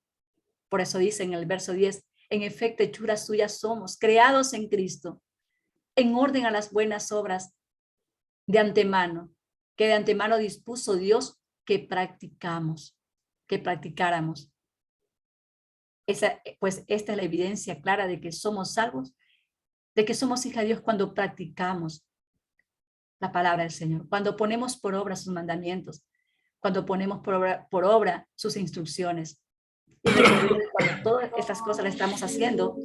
Por eso dice en el verso 10, en efecto, hechuras suyas somos, creados en Cristo, en orden a las buenas obras de antemano, que de antemano dispuso Dios que practicáramos. Pues esta es la evidencia clara de que somos salvos, de que somos hija de Dios cuando practicamos la palabra del Señor, cuando ponemos por obra sus mandamientos, cuando ponemos por obra sus instrucciones. Y recordemos que cuando todas estas cosas las estamos haciendo,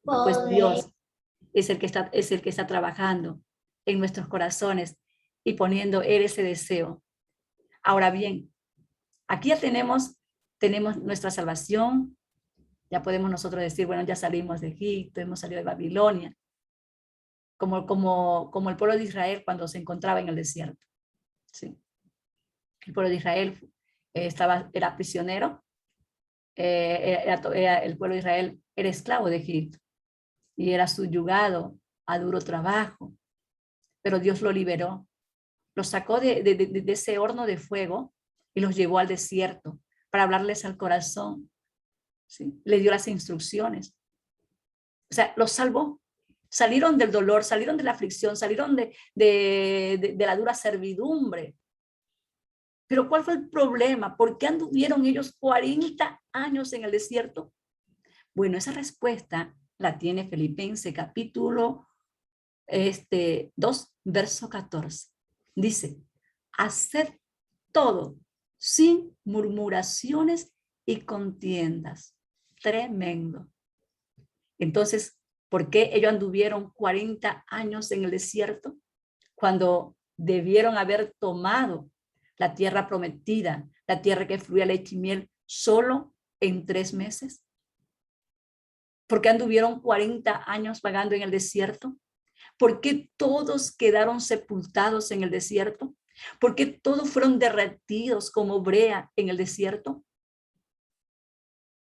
pues Dios es el que está trabajando en nuestros corazones y poniendo ese deseo. Ahora bien, aquí ya tenemos nuestra salvación. Ya podemos nosotros decir, bueno, ya salimos de Egipto, hemos salido de Babilonia, como el pueblo de Israel cuando se encontraba en el desierto. ¿Sí? El pueblo de Israel era prisionero, el pueblo de Israel era esclavo de Egipto y era subyugado a duro trabajo, pero Dios lo liberó, lo sacó de ese horno de fuego y los llevó al desierto para hablarles al corazón. ¿Sí? Le dio las instrucciones. O sea, los salvó. Salieron del dolor, salieron de la aflicción, salieron de la dura servidumbre. Pero ¿cuál fue el problema? ¿Por qué anduvieron ellos 40 años en el desierto? Bueno, esa respuesta la tiene Filipenses capítulo 2, verso 14. Dice, haced todo sin murmuraciones y contiendas. Tremendo. Entonces, ¿por qué ellos anduvieron 40 años en el desierto cuando debieron haber tomado la tierra prometida, la tierra que fluía leche y miel, solo en 3 meses? ¿Por qué anduvieron 40 años vagando en el desierto? ¿Por qué todos quedaron sepultados en el desierto? ¿Por qué todos fueron derretidos como brea en el desierto?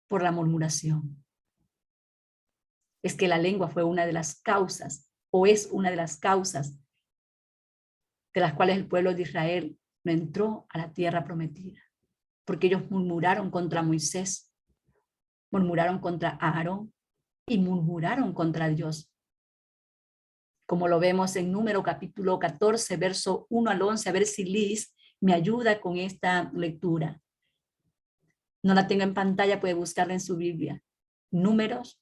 Por la murmuración. Es que la lengua fue una de las causas, o es una de las causas, de las cuales el pueblo de Israel no entró a la tierra prometida. Porque ellos murmuraron contra Moisés, murmuraron contra Aarón y murmuraron contra Dios. Como lo vemos en Número capítulo 14, verso 1 al 11, a ver si Liz me ayuda con esta lectura. No la tengo en pantalla, puede buscarla en su Biblia. Números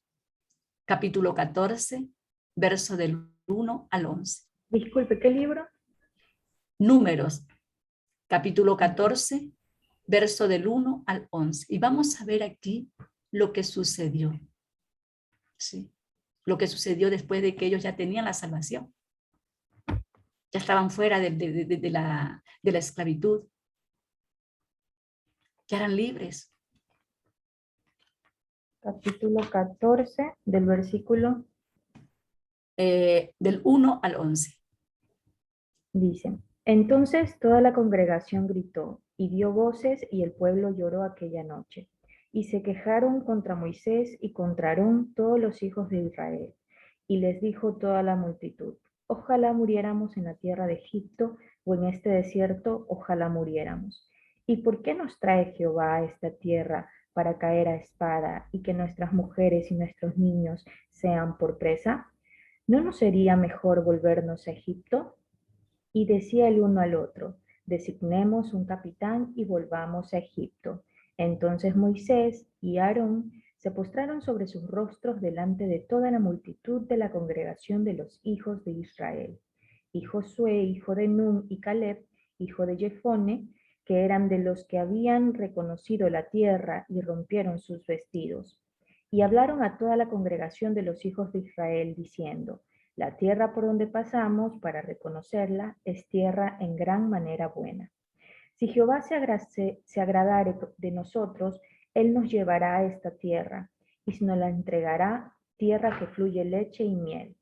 capítulo 14, verso del 1 al 11. Disculpe, ¿qué libro? Números, capítulo 14, verso del 1 al 11. Y vamos a ver aquí lo que sucedió. ¿Sí? Lo que sucedió después de que ellos ya tenían la salvación. Ya estaban fuera de la esclavitud. Ya eran libres. Capítulo 14, del versículo, Del 1 al 11. dice, entonces toda la congregación gritó y dio voces y el pueblo lloró aquella noche. Y se quejaron contra Moisés y contra Aarón todos los hijos de Israel. Y les dijo toda la multitud, ojalá muriéramos en la tierra de Egipto o en este desierto, ojalá muriéramos. ¿Y por qué nos trae Jehová a esta tierra para caer a espada y que nuestras mujeres y nuestros niños sean por presa? ¿No nos sería mejor volvernos a Egipto? Y decía el uno al otro, designemos un capitán y volvamos a Egipto. Entonces Moisés y Aarón se postraron sobre sus rostros delante de toda la multitud de la congregación de los hijos de Israel. Y Josué, hijo de Nun, y Caleb, hijo de Jefone, que eran de los que habían reconocido la tierra, y rompieron sus vestidos. Y hablaron a toda la congregación de los hijos de Israel, diciendo, la tierra por donde pasamos para reconocerla es tierra en gran manera buena. Si Jehová se agradare de nosotros, él nos llevará a esta tierra, y nos la entregará, tierra que fluye leche y miel.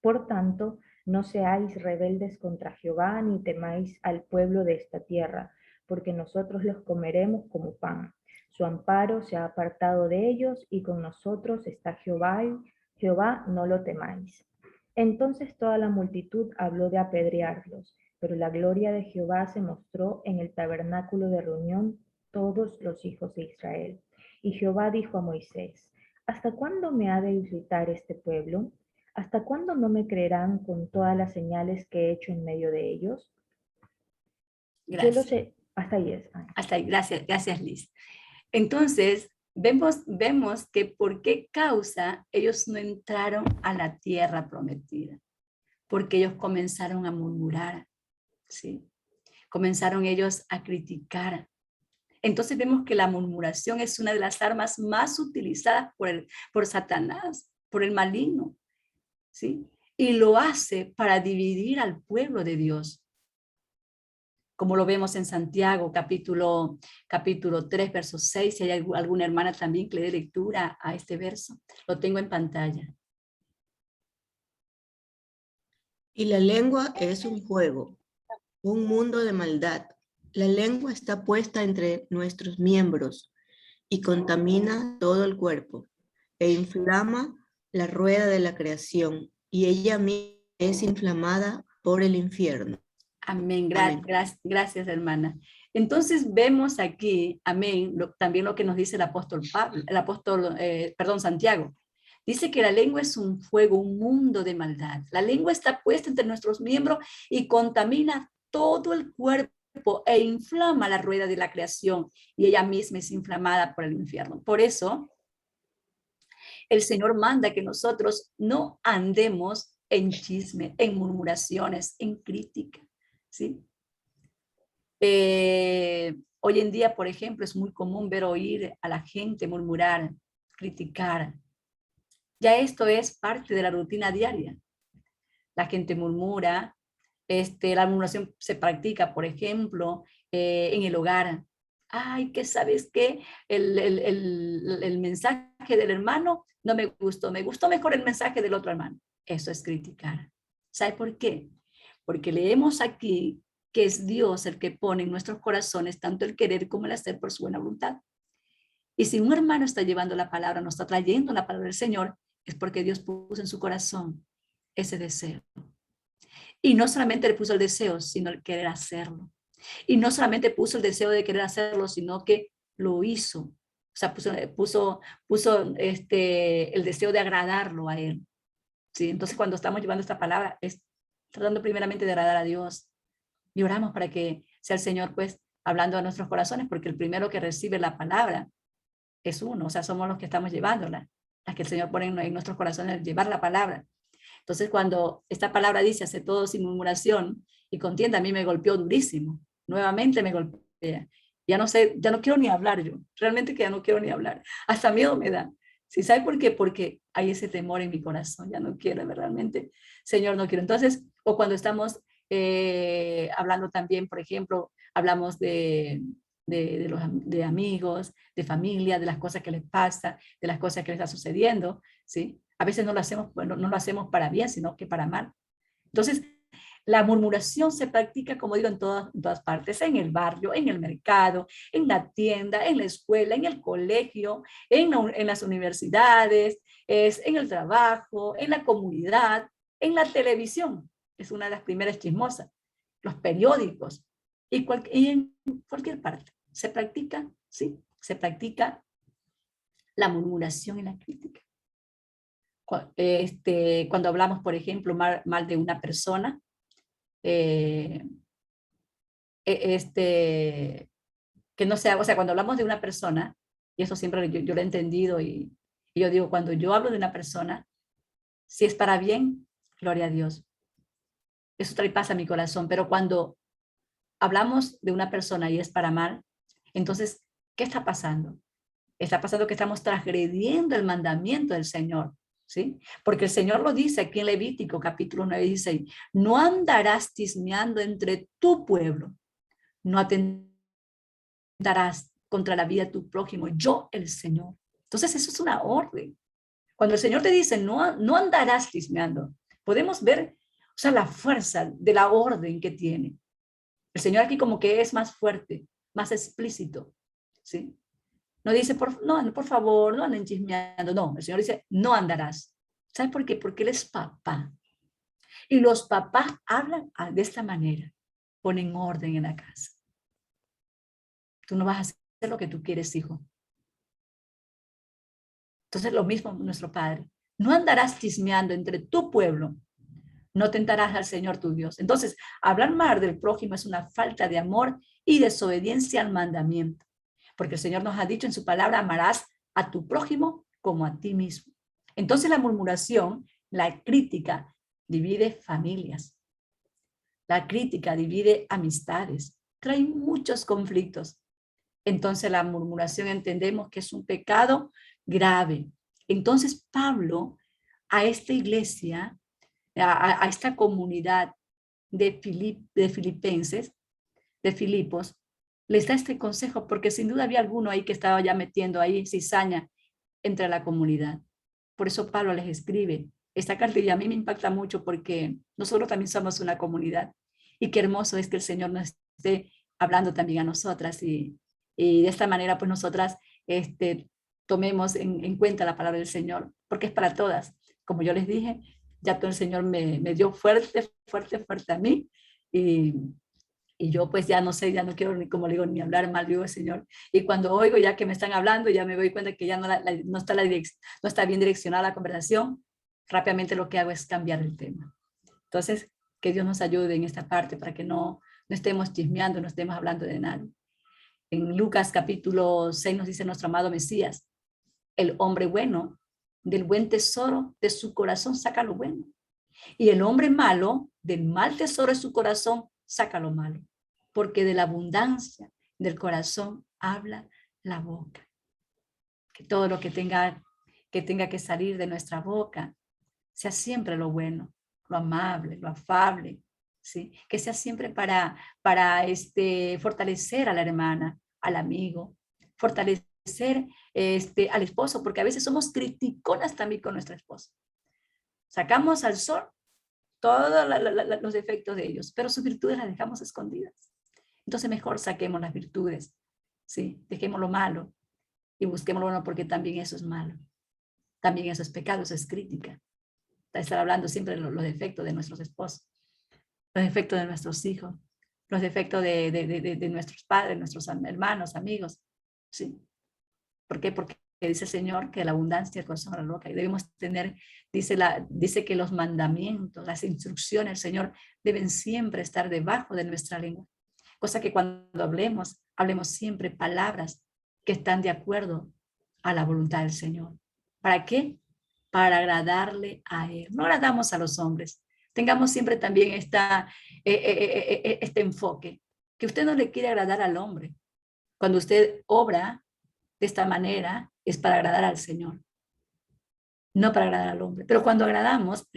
Por tanto, No seáis rebeldes contra Jehová, ni temáis al pueblo de esta tierra, porque nosotros los comeremos como pan. Su amparo se ha apartado de ellos, y con nosotros está Jehová, Jehová, no lo temáis. Entonces toda la multitud habló de apedrearlos, pero la gloria de Jehová se mostró en el tabernáculo de reunión todos los hijos de Israel. Y Jehová dijo a Moisés: ¿Hasta cuándo me ha de irritar este pueblo? ¿Hasta cuándo no me creerán con todas las señales que he hecho en medio de ellos? Yo lo Gracias. sé, hasta ahí es. Hasta ahí, gracias Liz. Entonces, vemos que por qué causa ellos no entraron a la tierra prometida. Porque ellos comenzaron a murmurar, ¿sí? Comenzaron ellos a criticar. Entonces vemos que la murmuración es una de las armas más utilizadas por Satanás, por el maligno, ¿sí? Y lo hace para dividir al pueblo de Dios. Como lo vemos en Santiago, capítulo 3, verso 6, si hay alguna hermana también que le dé lectura a este verso, lo tengo en pantalla. Y la lengua es un juego, un mundo de maldad. La lengua está puesta entre nuestros miembros y contamina todo el cuerpo e inflama la rueda de la creación, y ella misma es inflamada por el infierno. Amén. Amén. Gracias, hermana. Entonces vemos aquí, amén, también lo que nos dice el apóstol Santiago. Dice que la lengua es un fuego, un mundo de maldad. La lengua está puesta entre nuestros miembros y contamina todo el cuerpo e inflama la rueda de la creación, y ella misma es inflamada por el infierno. Por eso, el Señor manda que nosotros no andemos en chisme, en murmuraciones, en crítica, ¿sí? Hoy en día, por ejemplo, es muy común oír a la gente murmurar, criticar. Ya esto es parte de la rutina diaria. La gente murmura, la murmuración se practica, por ejemplo, en el hogar. Ay, ¿qué sabes qué? El mensaje del hermano no me gustó mejor el mensaje del otro hermano. Eso es criticar. ¿Sabe por qué? Porque leemos aquí que es Dios el que pone en nuestros corazones tanto el querer como el hacer por su buena voluntad. Y si un hermano está llevando la palabra, no está trayendo la palabra del Señor, es porque Dios puso en su corazón ese deseo. Y no solamente le puso el deseo, sino el querer hacerlo. Y no solamente puso el deseo de querer hacerlo, sino que lo hizo. O sea, puso el deseo de agradarlo a Él. ¿Sí? Entonces, cuando estamos llevando esta palabra, es tratando primeramente de agradar a Dios. Y oramos para que sea el Señor, pues, hablando a nuestros corazones, porque el primero que recibe la palabra es uno. O sea, somos los que estamos llevándola. Las que el Señor pone en nuestros corazones, llevar la palabra. Entonces, cuando esta palabra dice, hace todo sin murmuración y contienda, a mí me golpeó durísimo. Nuevamente me golpea. Ya no sé, ya no quiero ni hablar yo. Realmente que ya no quiero ni hablar. Hasta miedo me da. ¿Sí? ¿Sabe por qué? Porque hay ese temor en mi corazón. Ya no quiero, realmente. Señor, no quiero. Entonces, o cuando estamos hablando también, por ejemplo, hablamos de amigos, de familia, de las cosas que les pasa, de las cosas que les está sucediendo, ¿sí? A veces no lo hacemos, bueno, no lo hacemos para bien, sino que para mal. Entonces, la murmuración se practica, como digo, en todas partes, en el barrio, en el mercado, en la tienda, en la escuela, en el colegio, en las universidades, en el trabajo, en la comunidad, en la televisión. Es una de las primeras chismosas, los periódicos, y en cualquier parte. Se practica, sí, se practica la murmuración y la crítica. Cuando hablamos, por ejemplo, mal de una persona, que no sea, o sea, cuando hablamos de una persona, y eso siempre yo lo he entendido, y yo digo, cuando yo hablo de una persona, si es para bien, gloria a Dios. Eso traspasa mi corazón, pero cuando hablamos de una persona y es para mal, entonces, ¿qué está pasando? Está pasando que estamos transgrediendo el mandamiento del Señor, ¿sí? Porque el Señor lo dice aquí en Levítico, capítulo 9, 16, no andarás chismeando entre tu pueblo, no atentarás contra la vida de tu prójimo, yo el Señor. Entonces, eso es una orden. Cuando el Señor te dice, no andarás chismeando, podemos ver sea, la fuerza de la orden que tiene. El Señor aquí como que es más fuerte, más explícito, ¿sí? No dice, no, por favor, no anden chismeando. No, el Señor dice, no andarás. ¿Sabes por qué? Porque Él es papá. Y los papás hablan de esta manera. Ponen orden en la casa. Tú no vas a hacer lo que tú quieres, hijo. Entonces lo mismo nuestro Padre. No andarás chismeando entre tu pueblo. No tentarás al Señor tu Dios. Entonces, hablar mal del prójimo es una falta de amor y desobediencia al mandamiento. Porque el Señor nos ha dicho en su palabra, amarás a tu prójimo como a ti mismo. Entonces la murmuración, la crítica, divide familias. La crítica divide amistades. Trae muchos conflictos. Entonces la murmuración entendemos que es un pecado grave. Entonces Pablo a esta iglesia, a esta comunidad de filipenses, de Filipos, les da este consejo porque sin duda había alguno ahí que estaba ya metiendo ahí cizaña entre la comunidad. Por eso Pablo les escribe esta carta y a mí me impacta mucho porque nosotros también somos una comunidad y qué hermoso es que el Señor nos esté hablando también a nosotras y de esta manera pues nosotras tomemos en cuenta la palabra del Señor porque es para todas. Como yo les dije, ya todo el Señor me dio fuerte a mí y yo pues ya no sé, ya no quiero ni, como le digo, ni hablar mal, digo, Señor. Y cuando oigo ya que me están hablando, ya me doy cuenta que ya no, no está bien direccionada la conversación, rápidamente lo que hago es cambiar el tema. Entonces, que Dios nos ayude en esta parte para que no estemos chismeando, no estemos hablando de nadie. En Lucas capítulo 6 nos dice nuestro amado Mesías, el hombre bueno, del buen tesoro de su corazón saca lo bueno. Y el hombre malo, del mal tesoro de su corazón, saca lo malo. Porque de la abundancia del corazón habla la boca. Que todo lo que tenga que salir de nuestra boca sea siempre lo bueno, lo amable, lo afable, ¿sí? Que sea siempre para fortalecer a la hermana, al amigo, fortalecer al esposo, porque a veces somos criticonas también con nuestra esposa. Sacamos al sol todos los defectos de ellos, pero sus virtudes las dejamos escondidas. Entonces mejor saquemos las virtudes, ¿sí? Dejemos lo malo y busquemos lo bueno porque también eso es malo. También eso es pecado, eso es crítica. Estar hablando siempre de los defectos de nuestros esposos, los defectos de nuestros hijos, los defectos de nuestros padres, nuestros hermanos, amigos, ¿sí? ¿Por qué? Porque dice el Señor que la abundancia del corazón a la boca y debemos tener, dice que los mandamientos, las instrucciones del Señor deben siempre estar debajo de nuestra lengua. Cosa que cuando hablemos siempre palabras que están de acuerdo a la voluntad del Señor. ¿Para qué? Para agradarle a Él. No agradamos a los hombres. Tengamos siempre también este enfoque, que usted no le quiere agradar al hombre. Cuando usted obra de esta manera, es para agradar al Señor, no para agradar al hombre. Pero cuando agradamos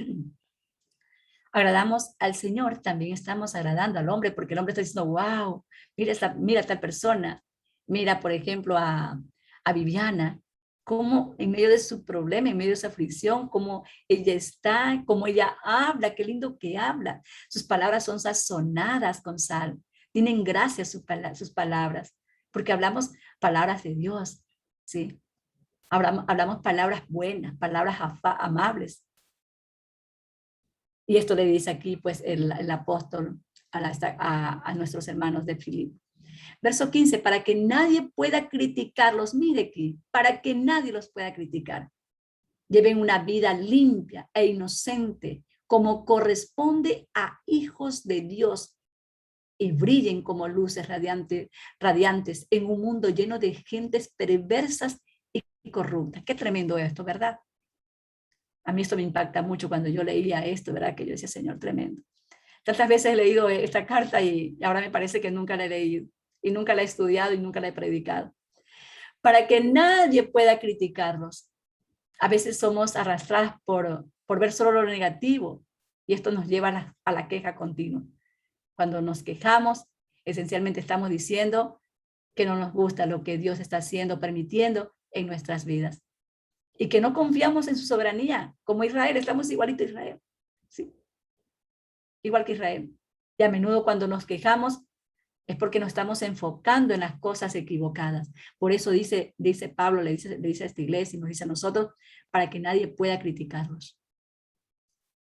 al Señor, también estamos agradando al hombre, porque el hombre está diciendo, wow, mira a tal persona, mira, por ejemplo, a Viviana, cómo en medio de su problema, en medio de su aflicción, cómo ella está, cómo ella habla, qué lindo que habla. Sus palabras son sazonadas con sal, tienen gracia sus palabras, porque hablamos palabras de Dios, ¿sí? Hablamos palabras buenas, palabras amables. Y esto le dice aquí pues el apóstol a nuestros hermanos de Filipo. Verso 15, para que nadie pueda criticarlos, mire aquí, para que nadie los pueda criticar. Lleven una vida limpia e inocente, como corresponde a hijos de Dios, y brillen como luces radiantes en un mundo lleno de gentes perversas y corruptas. Qué tremendo esto, ¿verdad? A mí esto me impacta mucho cuando yo leía esto, ¿verdad? Que yo decía, Señor, tremendo. Tantas veces he leído esta carta y ahora me parece que nunca la he leído y nunca la he estudiado y nunca la he predicado. Para que nadie pueda criticarlos. A veces somos arrastradas por ver solo lo negativo y esto nos lleva a la queja continua. Cuando nos quejamos, esencialmente estamos diciendo que no nos gusta lo que Dios está haciendo, permitiendo en nuestras vidas. Y que no confiamos en su soberanía. Como Israel, estamos igualito a Israel. ¿Sí? igual que Israel. Y a menudo cuando nos quejamos es porque nos estamos enfocando en las cosas equivocadas. Por eso dice Pablo, le dice a esta iglesia y nos dice a nosotros, para que nadie pueda criticarlos.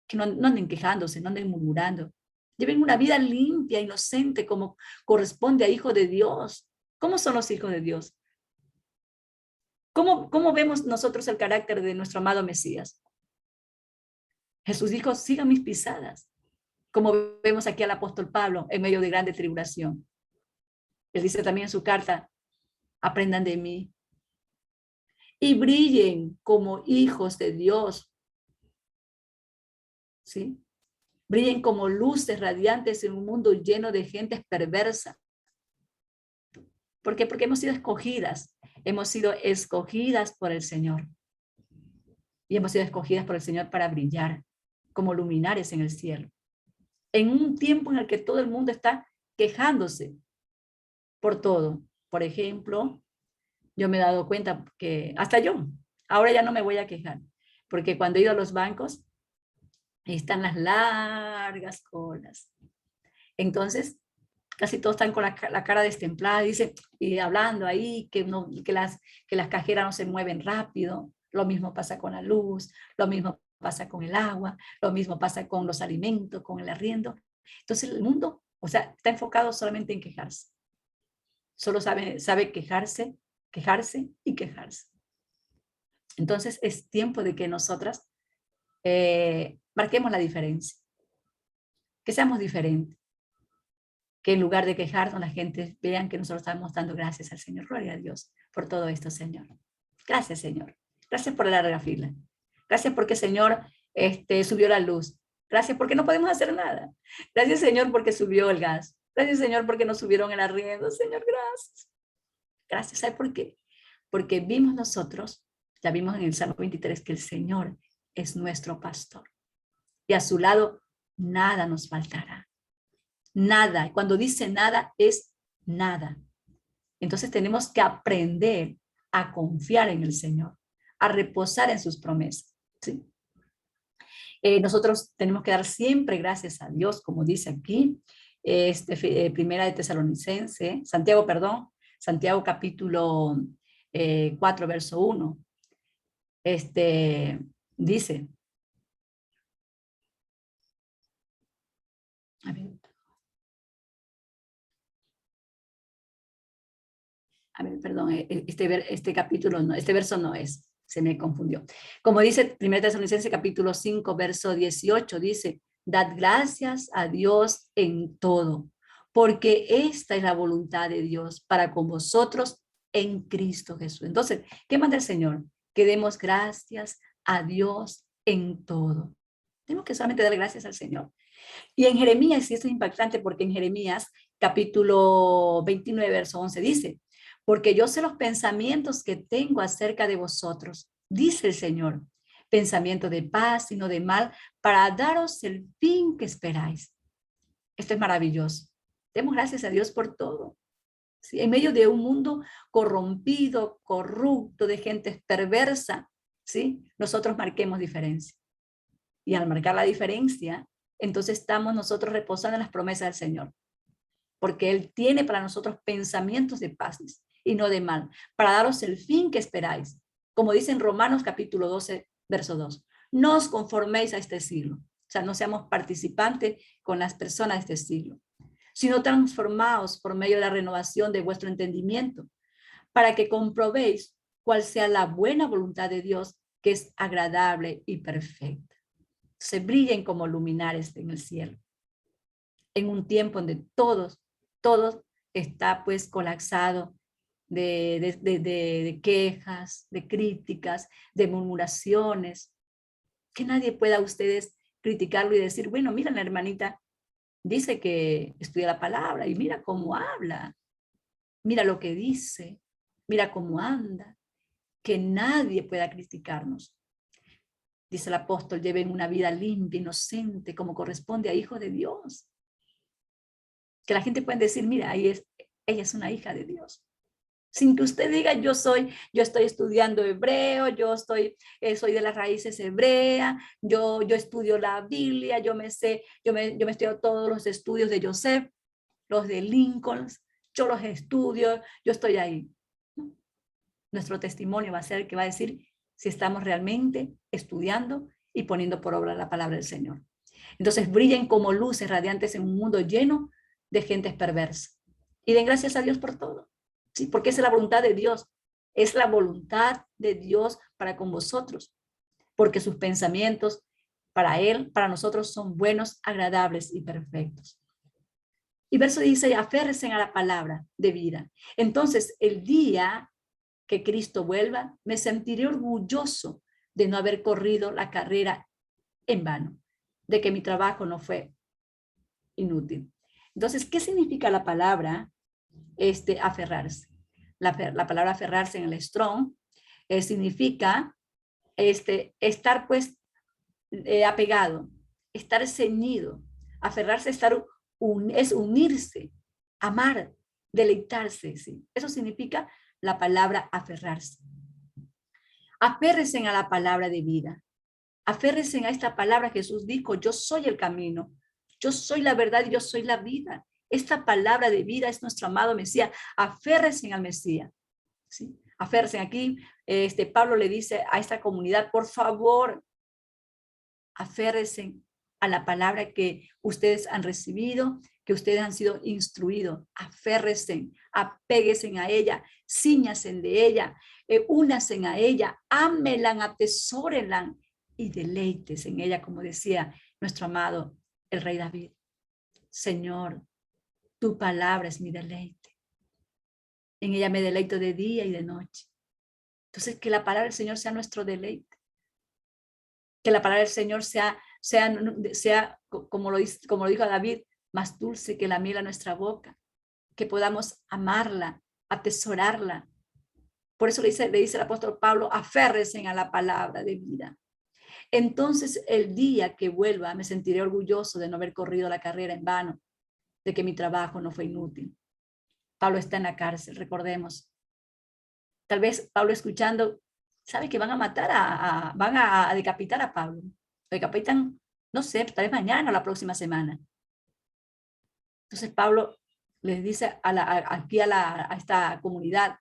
Que no anden quejándose, no anden murmurando. Lleven una vida limpia, inocente, como corresponde a hijos de Dios. ¿Cómo son los hijos de Dios? ¿Cómo vemos nosotros el carácter de nuestro amado Mesías? Jesús dijo, sigan mis pisadas. Como vemos aquí al apóstol Pablo en medio de grande tribulación. Él dice también en su carta, aprendan de mí y brillen como hijos de Dios. ¿Sí? Brillen como luces radiantes en un mundo lleno de gente perversa. ¿Por qué? Porque hemos sido escogidas. Hemos sido escogidas por el Señor. Y hemos sido escogidas por el Señor para brillar como luminares en el cielo. En un tiempo en el que todo el mundo está quejándose por todo. Por ejemplo, yo me he dado cuenta que hasta yo, ahora ya no me voy a quejar, porque cuando he ido a los bancos, están las largas colas. Entonces, casi todos están con la cara destemplada, dice, y hablando ahí, que las cajeras no se mueven rápido. Lo mismo pasa con la luz, lo mismo pasa con el agua, lo mismo pasa con los alimentos, con el arriendo. Entonces el mundo, o sea, está enfocado solamente en quejarse. Solo sabe quejarse y quejarse. Entonces es tiempo de que nosotras marquemos la diferencia. Que seamos diferentes. Que en lugar de quejarnos, la gente vean que nosotros estamos dando gracias al Señor. Gloria a Dios por todo esto, Señor. Gracias, Señor. Gracias por la larga fila. Gracias porque, Señor, subió la luz. Gracias porque no podemos hacer nada. Gracias, Señor, porque subió el gas. Gracias, Señor, porque nos subieron el arriendo. Señor, gracias. Gracias. ¿Sabe por qué? Porque vimos nosotros, ya vimos en el Salmo 23, que el Señor es nuestro pastor. Y a su lado nada nos faltará. Nada. Cuando dice nada, es nada. Entonces tenemos que aprender a confiar en el Señor, a reposar en sus promesas. ¿Sí? Nosotros tenemos que dar siempre gracias a Dios, como dice aquí, primera de Tesalonicense, Santiago capítulo 4, verso 1. Dice, a ver, perdón, este capítulo no, este verso no es, se me confundió. Como dice 1 Tesalonicenses capítulo 5, verso 18, dice, dad gracias a Dios en todo, porque esta es la voluntad de Dios para con vosotros en Cristo Jesús. Entonces, ¿qué manda el Señor? Que demos gracias a Dios en todo. Tenemos que solamente dar gracias al Señor. Y en Jeremías, y esto es impactante porque en Jeremías capítulo 29, verso 11 dice, porque yo sé los pensamientos que tengo acerca de vosotros, dice el Señor, pensamiento de paz y no de mal, para daros el fin que esperáis. Esto es maravilloso. Demos gracias a Dios por todo. ¿Sí? En medio de un mundo corrompido, corrupto, de gente perversa, ¿sí? Nosotros marquemos diferencia. Y al marcar la diferencia, entonces estamos nosotros reposando en las promesas del Señor. Porque Él tiene para nosotros pensamientos de paz y no de mal, para daros el fin que esperáis. Como dice en Romanos capítulo 12, verso 2. No os conforméis a este siglo. O sea, no seamos participantes con las personas de este siglo, sino transformaos por medio de la renovación de vuestro entendimiento, para que comprobéis cuál sea la buena voluntad de Dios, que es agradable y perfecta. Se brillen como luminares en el cielo. En un tiempo donde todo está pues colapsado de quejas, de críticas, de murmuraciones, que nadie pueda ustedes criticarlo y decir, bueno, mira, la hermanita dice que estudia la palabra y mira cómo habla, mira lo que dice, mira cómo anda, que nadie pueda criticarnos. Dice el apóstol, lleven una vida limpia, inocente, como corresponde a hijos de Dios. Que la gente pueda decir, mira, ella es una hija de Dios. Sin que usted diga, yo estoy estudiando hebreo, soy de las raíces hebreas, yo estudio la Biblia, yo me estudio todos los estudios de Joseph, los de Lincoln, yo los estudio, yo estoy ahí. ¿No? Nuestro testimonio va a ser el que va a decir si estamos realmente estudiando y poniendo por obra la palabra del Señor. Entonces brillen como luces radiantes en un mundo lleno de gentes perversas. Y den gracias a Dios por todo. ¿Sí? Porque esa es la voluntad de Dios. Es la voluntad de Dios para con vosotros. Porque sus pensamientos para Él, para nosotros son buenos, agradables y perfectos. Y verso dice, aférrense a la palabra de vida. Entonces, el día que Cristo vuelva, me sentiré orgulloso de no haber corrido la carrera en vano, de que mi trabajo no fue inútil. Entonces, ¿qué significa la palabra aferrarse? La palabra aferrarse en el Strong significa estar pues apegado, estar ceñido. Aferrarse, es unirse, amar, deleitarse. ¿sí? Eso significa la palabra aferrarse. Aférrense a la palabra de vida. Aférrense a esta palabra. Jesús dijo, yo soy el camino, yo soy la verdad y yo soy la vida. Esta palabra de vida es nuestro amado Mesías. Aférrense al Mesías. ¿sí? Aférrense aquí. Pablo le dice a esta comunidad, por favor, aférrense a la palabra que ustedes han recibido, que ustedes han sido instruidos. Aférrense, apéguense a ella, cíñanse de ella, únanse a ella, ámenla, atesórenla y deleites en ella, como decía nuestro amado el rey David. Señor, tu palabra es mi deleite. En ella me deleito de día y de noche. Entonces, que la palabra del Señor sea nuestro deleite. Que la palabra del Señor sea como lo dijo David, más dulce que la miel a nuestra boca. Que podamos amarla, atesorarla. Por eso le dice el apóstol Pablo, aférrense a la palabra de vida. Entonces, el día que vuelva, me sentiré orgulloso de no haber corrido la carrera en vano, de que mi trabajo no fue inútil. Pablo está en la cárcel, recordemos. Tal vez Pablo escuchando, sabe que van a matar van a decapitar a Pablo. Lo decapitan, no sé, tal vez mañana o la próxima semana. Entonces Pablo les dice a esta comunidad,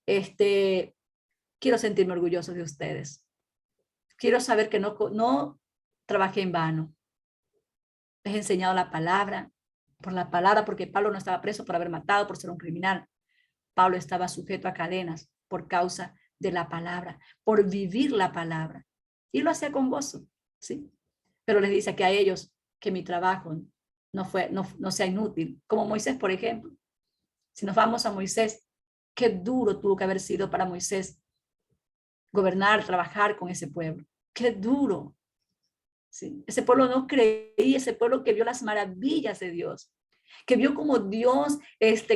quiero sentirme orgulloso de ustedes. Quiero saber que no trabajé en vano. Les he enseñado la palabra, porque Pablo no estaba preso por haber matado, por ser un criminal. Pablo estaba sujeto a cadenas por causa de la palabra, por vivir la palabra. Y lo hacía con gozo, ¿sí? Pero les dice que a ellos, que mi trabajo no sea inútil. Como Moisés, por ejemplo. Si nos vamos a Moisés, qué duro tuvo que haber sido para Moisés gobernar, trabajar con ese pueblo. Qué duro. ¿sí? Ese pueblo no creía, ese pueblo que vio las maravillas de Dios, que vio como Dios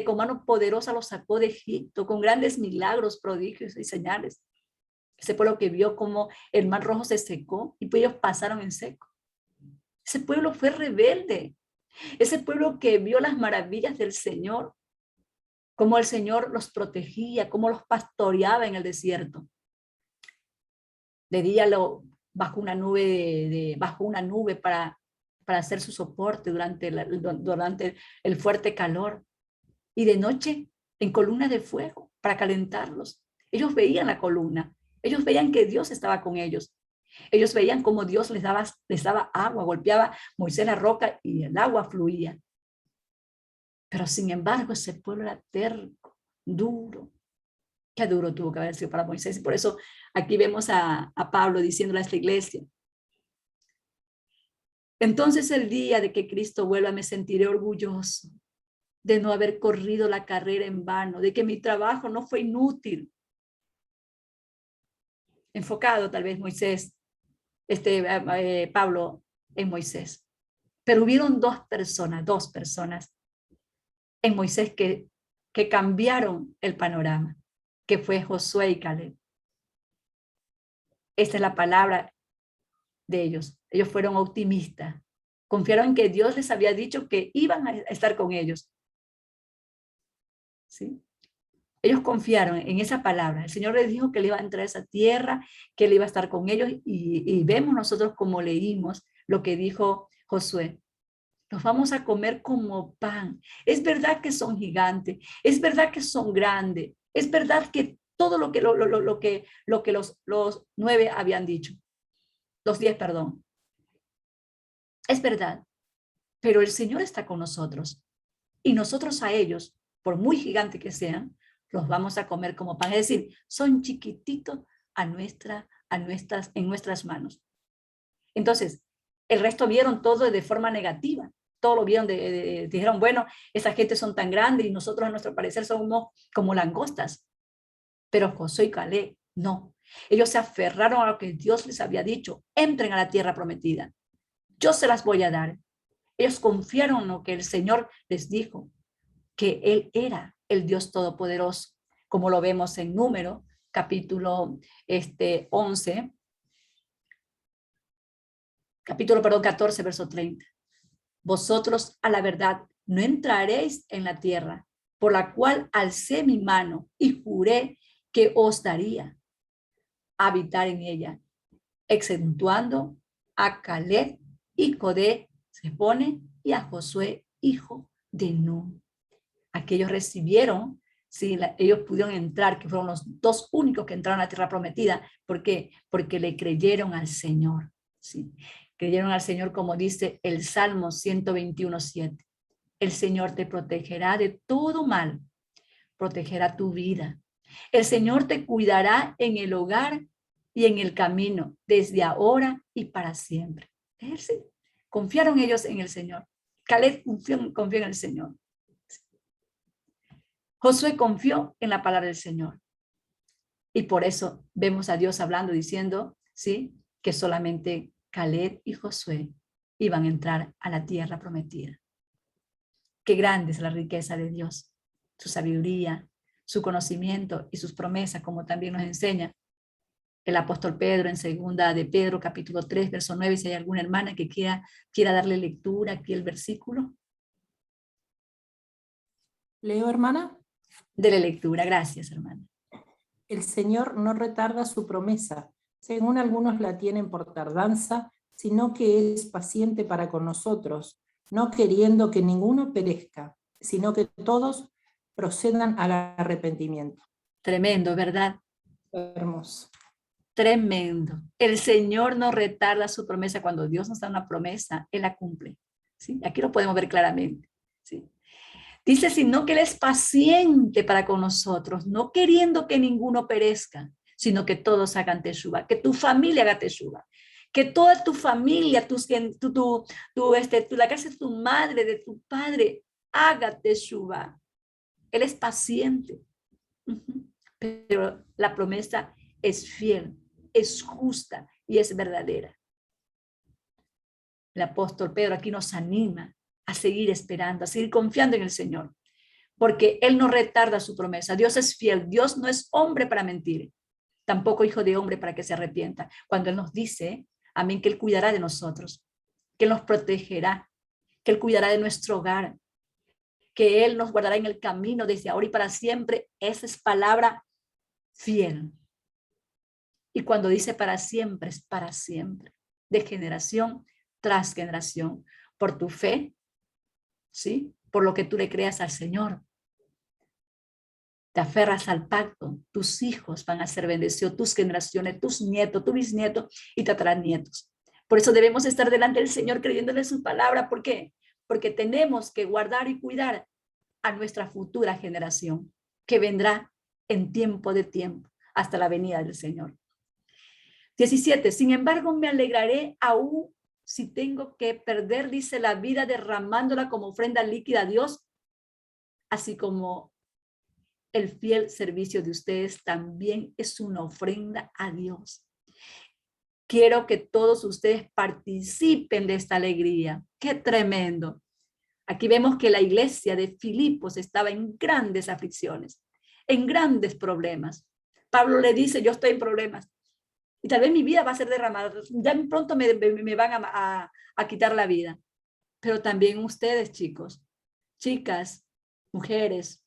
con mano poderosa los sacó de Egipto, con grandes milagros, prodigios y señales. Ese pueblo que vio como el mar rojo se secó y pues ellos pasaron en seco. Ese pueblo fue rebelde. Ese pueblo que vio las maravillas del Señor, cómo el Señor los protegía, cómo los pastoreaba en el desierto. De día bajo una nube para hacer su soporte durante el fuerte calor. Y de noche en columna de fuego para calentarlos. Ellos veían la columna. Ellos veían que Dios estaba con ellos. Ellos veían cómo Dios les daba agua, golpeaba Moisés la roca y el agua fluía. Pero sin embargo ese pueblo era terco, duro. Qué duro tuvo que haber sido para Moisés. Y por eso aquí vemos a Pablo diciéndole a esta iglesia. Entonces el día de que Cristo vuelva me sentiré orgulloso de no haber corrido la carrera en vano, de que mi trabajo no fue inútil. Enfocado tal vez Pablo en Moisés. Pero hubieron dos personas en Moisés que cambiaron el panorama, que fue Josué y Caleb. Esta es la palabra de ellos. Ellos fueron optimistas. Confiaron en que Dios les había dicho que iban a estar con ellos. ¿Sí? Ellos confiaron en esa palabra. El Señor les dijo que le iba a entrar a esa tierra, que Él iba a estar con ellos, y vemos nosotros como leímos lo que dijo Josué. Los vamos a comer como pan. Es verdad que son gigantes, es verdad que son grandes, es verdad que todo lo que, los 9 habían dicho, los 10, perdón. Es verdad, pero el Señor está con nosotros y nosotros a ellos, por muy gigantes que sean, los vamos a comer como pan. Es decir, son chiquititos en nuestras manos. Entonces, el resto vieron todo de forma negativa. Todo lo vieron, dijeron, bueno, esa gente son tan grandes y nosotros a nuestro parecer somos como langostas. Pero Josué y Caleb, no. Ellos se aferraron a lo que Dios les había dicho. Entren a la tierra prometida. Yo se las voy a dar. Ellos confiaron en lo que el Señor les dijo, que Él era el Dios Todopoderoso, como lo vemos en Número, capítulo 11, capítulo, 14, verso 30. Vosotros a la verdad no entraréis en la tierra, por la cual alcé mi mano y juré que os daría habitar en ella, exceptuando a Caleb y José, se pone, y a Josué, hijo de Nun. Aquellos recibieron, sí, ellos pudieron entrar, que fueron los 2 únicos que entraron a la tierra prometida. ¿Por qué? Porque le creyeron al Señor, sí. Creyeron al Señor, como dice el Salmo 121:7. El Señor te protegerá de todo mal, protegerá tu vida. El Señor te cuidará en el hogar y en el camino, desde ahora y para siempre. Sí. Confiaron ellos en el Señor. Caleb confió en el Señor. Josué confió en la palabra del Señor. Y por eso vemos a Dios hablando, diciendo, ¿sí?, que solamente Caleb y Josué iban a entrar a la tierra prometida. Qué grande es la riqueza de Dios, su sabiduría, su conocimiento y sus promesas, como también nos enseña el apóstol Pedro en 2 de Pedro, capítulo 3, verso 9. Si hay alguna hermana que quiera darle lectura aquí el versículo. ¿Leo, hermana? Dele lectura, gracias, hermana. El Señor no retarda su promesa, según algunos la tienen por tardanza, sino que es paciente para con nosotros, no queriendo que ninguno perezca, sino que todos procedan al arrepentimiento. Tremendo, ¿verdad? Hermoso. Tremendo. El Señor no retarda su promesa. Cuando Dios nos da una promesa, Él la cumple, ¿sí? Aquí lo podemos ver claramente, ¿sí? Dice, sino que Él es paciente para con nosotros, no queriendo que ninguno perezca, sino que todos hagan teshuva, que tu familia haga teshuva, que toda tu familia, la casa de tu madre, de tu padre, haga teshuva. Él es paciente, pero la promesa es fiel, es justa y es verdadera. El apóstol Pedro aquí nos anima a seguir esperando, a seguir confiando en el Señor, porque Él no retarda su promesa. Dios es fiel, Dios no es hombre para mentir, tampoco hijo de hombre para que se arrepienta. Cuando Él nos dice, amén, que Él cuidará de nosotros, que Él nos protegerá, que Él cuidará de nuestro hogar, que Él nos guardará en el camino desde ahora y para siempre, esa es palabra fiel. Y cuando dice para siempre, es para siempre, de generación tras generación, por tu fe, ¿sí?, por lo que tú le creas al Señor. Te aferras al pacto, tus hijos van a ser bendecidos, tus generaciones, tus nietos, tus bisnietos y tataranietos. Por eso debemos estar delante del Señor creyéndole su palabra. ¿Por qué? Porque tenemos que guardar y cuidar a nuestra futura generación, que vendrá en tiempo de tiempo, hasta la venida del Señor. 17. Sin embargo, me alegraré aún si tengo que perder, dice, la vida derramándola como ofrenda líquida a Dios, así como el fiel servicio de ustedes también es una ofrenda a Dios. Quiero que todos ustedes participen de esta alegría. ¡Qué tremendo! Aquí vemos que la iglesia de Filipos estaba en grandes aflicciones, en grandes problemas. Pablo le dice, yo estoy en problemas y tal vez mi vida va a ser derramada. Ya pronto me van a quitar la vida. Pero también ustedes, chicos, chicas, mujeres,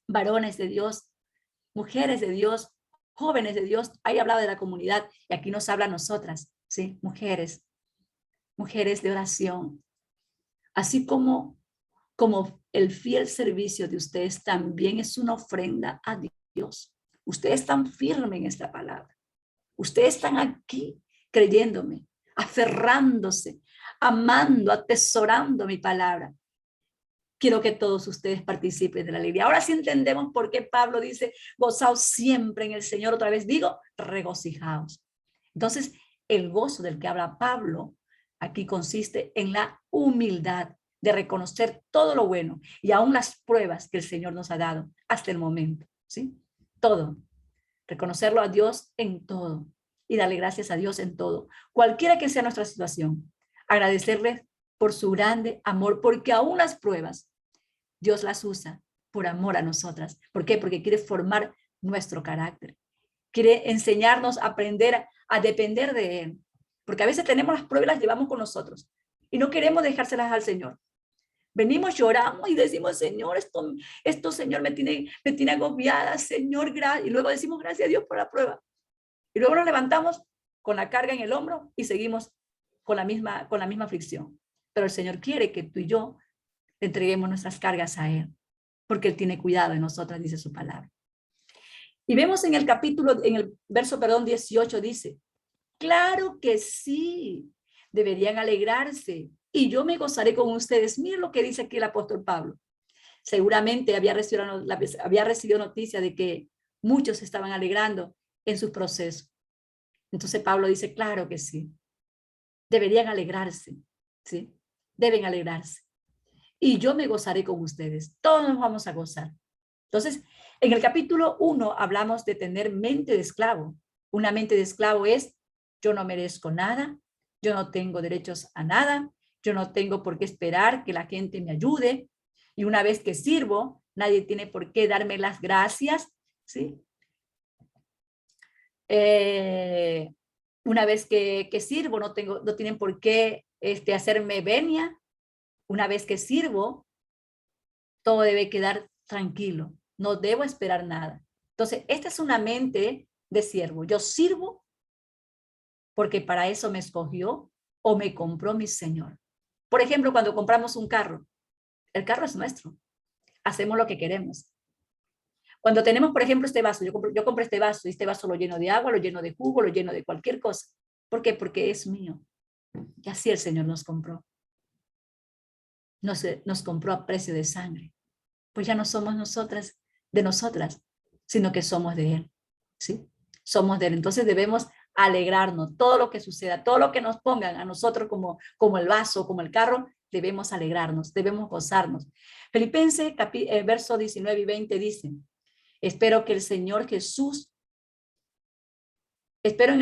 varones de Dios, mujeres de Dios, jóvenes de Dios. Ahí hablaba de la comunidad y aquí nos habla a nosotras, ¿sí? Mujeres de oración. Así como el fiel servicio de ustedes también es una ofrenda a Dios. Ustedes están firmes en esta palabra. Ustedes están aquí creyéndome, aferrándose, amando, atesorando mi palabra. Quiero que todos ustedes participen de la alegría. Ahora sí entendemos por qué Pablo dice, gozaos siempre en el Señor. Otra vez digo, regocijaos. Entonces, el gozo del que habla Pablo aquí consiste en la humildad de reconocer todo lo bueno y aún las pruebas que el Señor nos ha dado hasta el momento, ¿sí? Todo. Reconocerlo a Dios en todo y darle gracias a Dios en todo. Cualquiera que sea nuestra situación, agradecerle por su grande amor, porque aún las pruebas Dios las usa por amor a nosotras. ¿Por qué? Porque quiere formar nuestro carácter. Quiere enseñarnos a aprender a depender de Él. Porque a veces tenemos las pruebas y las llevamos con nosotros y no queremos dejárselas al Señor. Venimos, lloramos y decimos, Señor, esto Señor, me tiene agobiada, Señor, gracias. Y luego decimos, gracias a Dios por la prueba. Y luego nos levantamos con la carga en el hombro y seguimos con la misma aflicción. Pero el Señor quiere que tú y yo le entreguemos nuestras cargas a Él, porque Él tiene cuidado de nosotras, dice su palabra. Y vemos en el verso 18 dice, claro que sí, deberían alegrarse y yo me gozaré con ustedes. Miren lo que dice aquí el apóstol Pablo. Seguramente había recibido noticia de que muchos se estaban alegrando en sus procesos. Entonces Pablo dice, claro que sí, deberían alegrarse, ¿sí? Deben alegrarse. Y yo me gozaré con ustedes. Todos nos vamos a gozar. Entonces, en el capítulo 1 hablamos de tener mente de esclavo. Una mente de esclavo es, yo no merezco nada, yo no tengo derechos a nada, yo no tengo por qué esperar que la gente me ayude. Y una vez que sirvo, nadie tiene por qué darme las gracias, ¿sí? Una vez que sirvo, no tienen por qué hacerme venia. Una vez que sirvo, todo debe quedar tranquilo. No debo esperar nada. Entonces, esta es una mente de siervo. Yo sirvo porque para eso me escogió o me compró mi Señor. Por ejemplo, cuando compramos un carro, el carro es nuestro. Hacemos lo que queremos. Cuando tenemos, por ejemplo, este vaso, yo compré este vaso y este vaso lo lleno de agua, lo lleno de jugo, lo lleno de cualquier cosa. ¿Por qué? Porque es mío. Y así el Señor nos compró. Nos compró a precio de sangre. Pues ya no somos nosotras, sino que somos de Él. ¿Sí? Somos de Él. Entonces debemos alegrarnos. Todo lo que suceda, todo lo que nos pongan a nosotros como el vaso, como el carro, debemos alegrarnos, debemos gozarnos. Filipenses, verso 19 y 20 dice, espero en el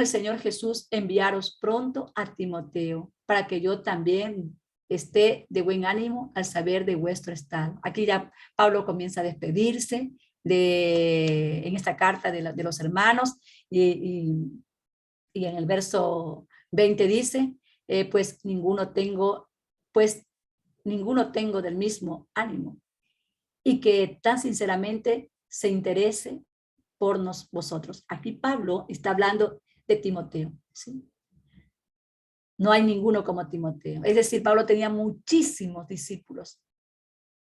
Señor Jesús enviaros pronto a Timoteo, para que yo también esté de buen ánimo al saber de vuestro estado. Aquí ya Pablo comienza a despedirse en esta carta de los hermanos y en el verso 20 dice, pues ninguno tengo del mismo ánimo y que tan sinceramente se interese por vosotros. Aquí Pablo está hablando de Timoteo, ¿sí? No hay ninguno como Timoteo. Es decir, Pablo tenía muchísimos discípulos,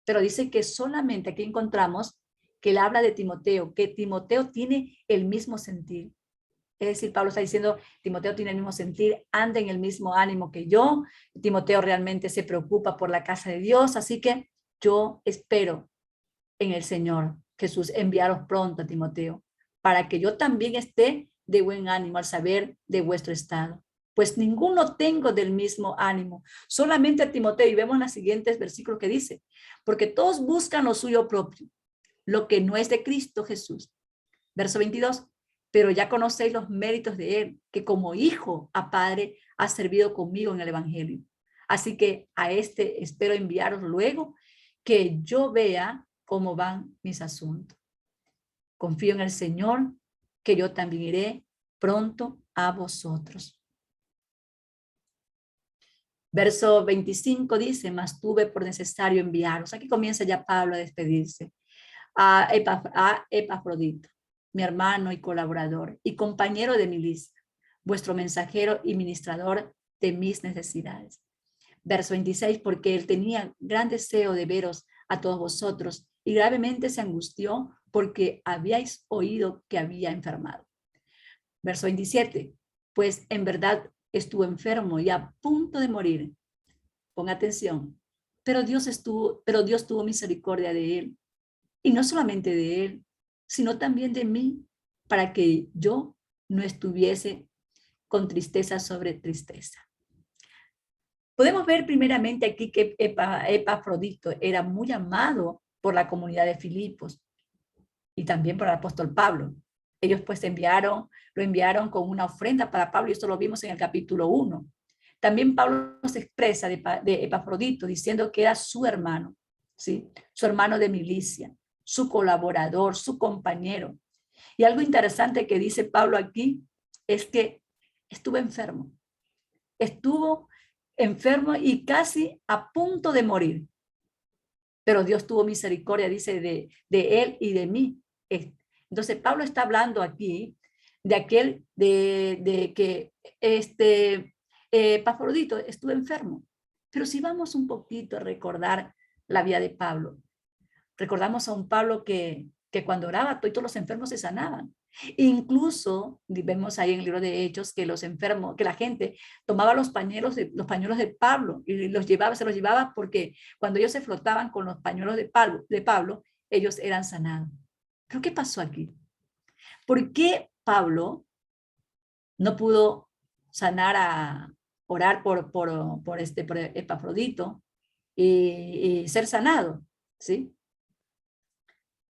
pero dice que solamente aquí encontramos que él habla de Timoteo, que Timoteo tiene el mismo sentir. Es decir, Pablo está diciendo, Timoteo tiene el mismo sentir, anda en el mismo ánimo que yo, Timoteo realmente se preocupa por la casa de Dios, así que yo espero en el Señor Jesús enviaros pronto a Timoteo, para que yo también esté de buen ánimo al saber de vuestro estado. Pues ninguno tengo del mismo ánimo, solamente a Timoteo. Y vemos en los siguientes versículos que dice, porque todos buscan lo suyo propio, lo que no es de Cristo Jesús. Verso 22, pero ya conocéis los méritos de Él, que como hijo a padre ha servido conmigo en el Evangelio. Así que a este espero enviaros luego, que yo vea cómo van mis asuntos. Confío en el Señor, que yo también iré pronto a vosotros. Verso 25 dice, mas tuve por necesario enviaros. Aquí comienza ya Pablo a despedirse. a Epafrodito, mi hermano y colaborador y compañero de milicia, vuestro mensajero y ministrador de mis necesidades. Verso 26, porque él tenía gran deseo de veros a todos vosotros y gravemente se angustió porque habíais oído que había enfermado. Verso 27, pues en verdad estuvo enfermo y a punto de morir. Ponga atención. Pero Dios tuvo misericordia de él. Y no solamente de él, sino también de mí, para que yo no estuviese con tristeza sobre tristeza. Podemos ver primeramente aquí que Epafrodito era muy amado por la comunidad de Filipos y también por el apóstol Pablo. Ellos pues lo enviaron con una ofrenda para Pablo y esto lo vimos en el capítulo 1. También Pablo se expresa de Epafrodito diciendo que era su hermano, ¿sí? Su hermano de milicia, su colaborador, su compañero. Y algo interesante que dice Pablo aquí es que estuvo enfermo. Estuvo enfermo y casi a punto de morir. Pero Dios tuvo misericordia, dice, de él y de mí. Entonces Pablo está hablando aquí de que Epafrodito estuvo enfermo. Pero si vamos un poquito a recordar la vida de Pablo, recordamos a un Pablo que cuando oraba todos los enfermos se sanaban. Incluso vemos ahí en el libro de Hechos que los enfermos, que la gente tomaba los pañuelos de Pablo y se los llevaba porque cuando ellos se flotaban con los pañuelos de Pablo, ellos eran sanados. ¿Pero qué pasó aquí? ¿Por qué Pablo no pudo orar por Epafrodito y ser sanado? ¿Sí?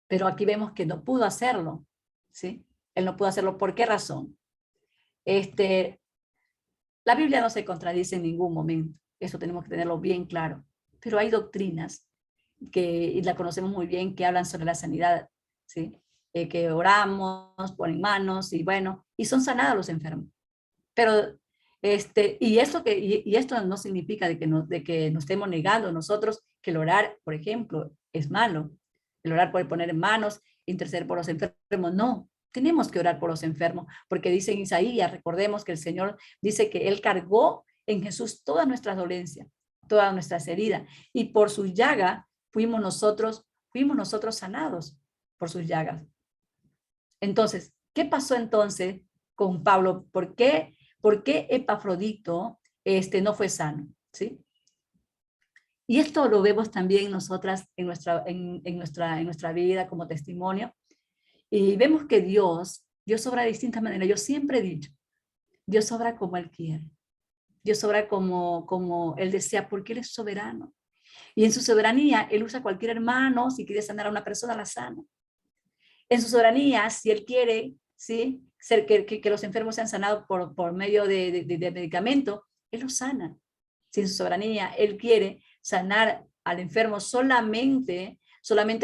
Pero aquí vemos que no pudo hacerlo, ¿sí? Él no pudo hacerlo. ¿Por qué razón? La Biblia no se contradice en ningún momento. Eso tenemos que tenerlo bien claro. Pero hay doctrinas y la conocemos muy bien, que hablan sobre la sanidad, ¿sí? Que oramos, ponen manos y bueno, y son sanados los enfermos. Pero, y esto no significa de que nos estemos negando nosotros que el orar, por ejemplo, es malo. El orar por poner en manos, interceder por los enfermos, no. Tenemos que orar por los enfermos, porque dice en Isaías, recordemos que el Señor dice que Él cargó en Jesús todas nuestras dolencias, todas nuestras heridas, y por sus llagas fuimos nosotros sanados por sus llagas. Entonces, ¿qué pasó entonces con Pablo? ¿Por qué Epafrodito no fue sano? ¿Sí? Y esto lo vemos también nosotras en nuestra vida como testimonio. Y vemos que Dios obra de distintas maneras. Yo siempre he dicho, Dios obra como Él quiere. Dios obra como Él desea, porque Él es soberano. Y en su soberanía, Él usa a cualquier hermano. Si quiere sanar a una persona, la sana. En su soberanía, si Él quiere, ¿sí? que los enfermos sean sanados por medio de medicamento, Él los sana. Si en su soberanía Él quiere sanar al enfermo solamente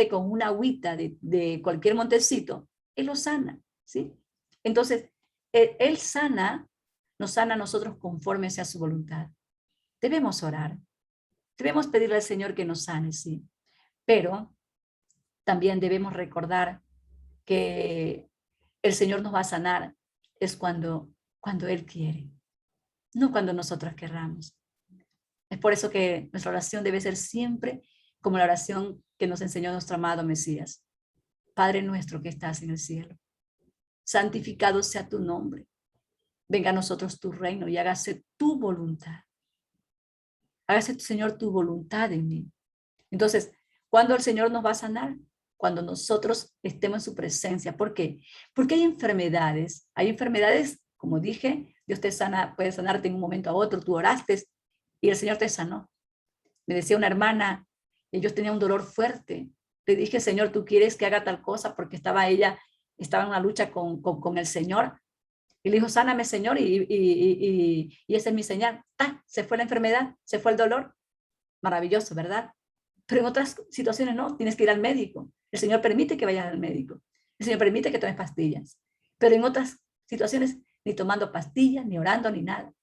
con una agüita de cualquier montecito, Él lo sana, ¿sí? Entonces, Él nos sana a nosotros conforme sea su voluntad. Debemos orar, debemos pedirle al Señor que nos sane, sí, pero también debemos recordar que el Señor nos va a sanar es cuando Él quiere, no cuando nosotros querramos. Es por eso que nuestra oración debe ser siempre como la oración que nos enseñó nuestro amado Mesías. Padre nuestro que estás en el cielo, santificado sea tu nombre. Venga a nosotros tu reino y hágase tu voluntad. Hágase, Señor, tu voluntad en mí. Entonces, ¿cuándo el Señor nos va a sanar? Cuando nosotros estemos en su presencia. ¿Por qué? Porque hay enfermedades, como dije, Dios te sana, puede sanarte en un momento a otro. Tú oraste y el Señor te sanó. Me decía una hermana, ellos tenían un dolor fuerte. Le dije, Señor, ¿tú quieres que haga tal cosa? Porque ella estaba en una lucha con el Señor. Y le dijo, sáname, Señor, y esa es mi señal. Se fue la enfermedad, se fue el dolor. Maravilloso, ¿verdad? Pero en otras situaciones no, tienes que ir al médico. El Señor permite que vayas al médico. El Señor permite que tomes pastillas. Pero en otras situaciones, ni tomando pastillas, ni orando, ni nada.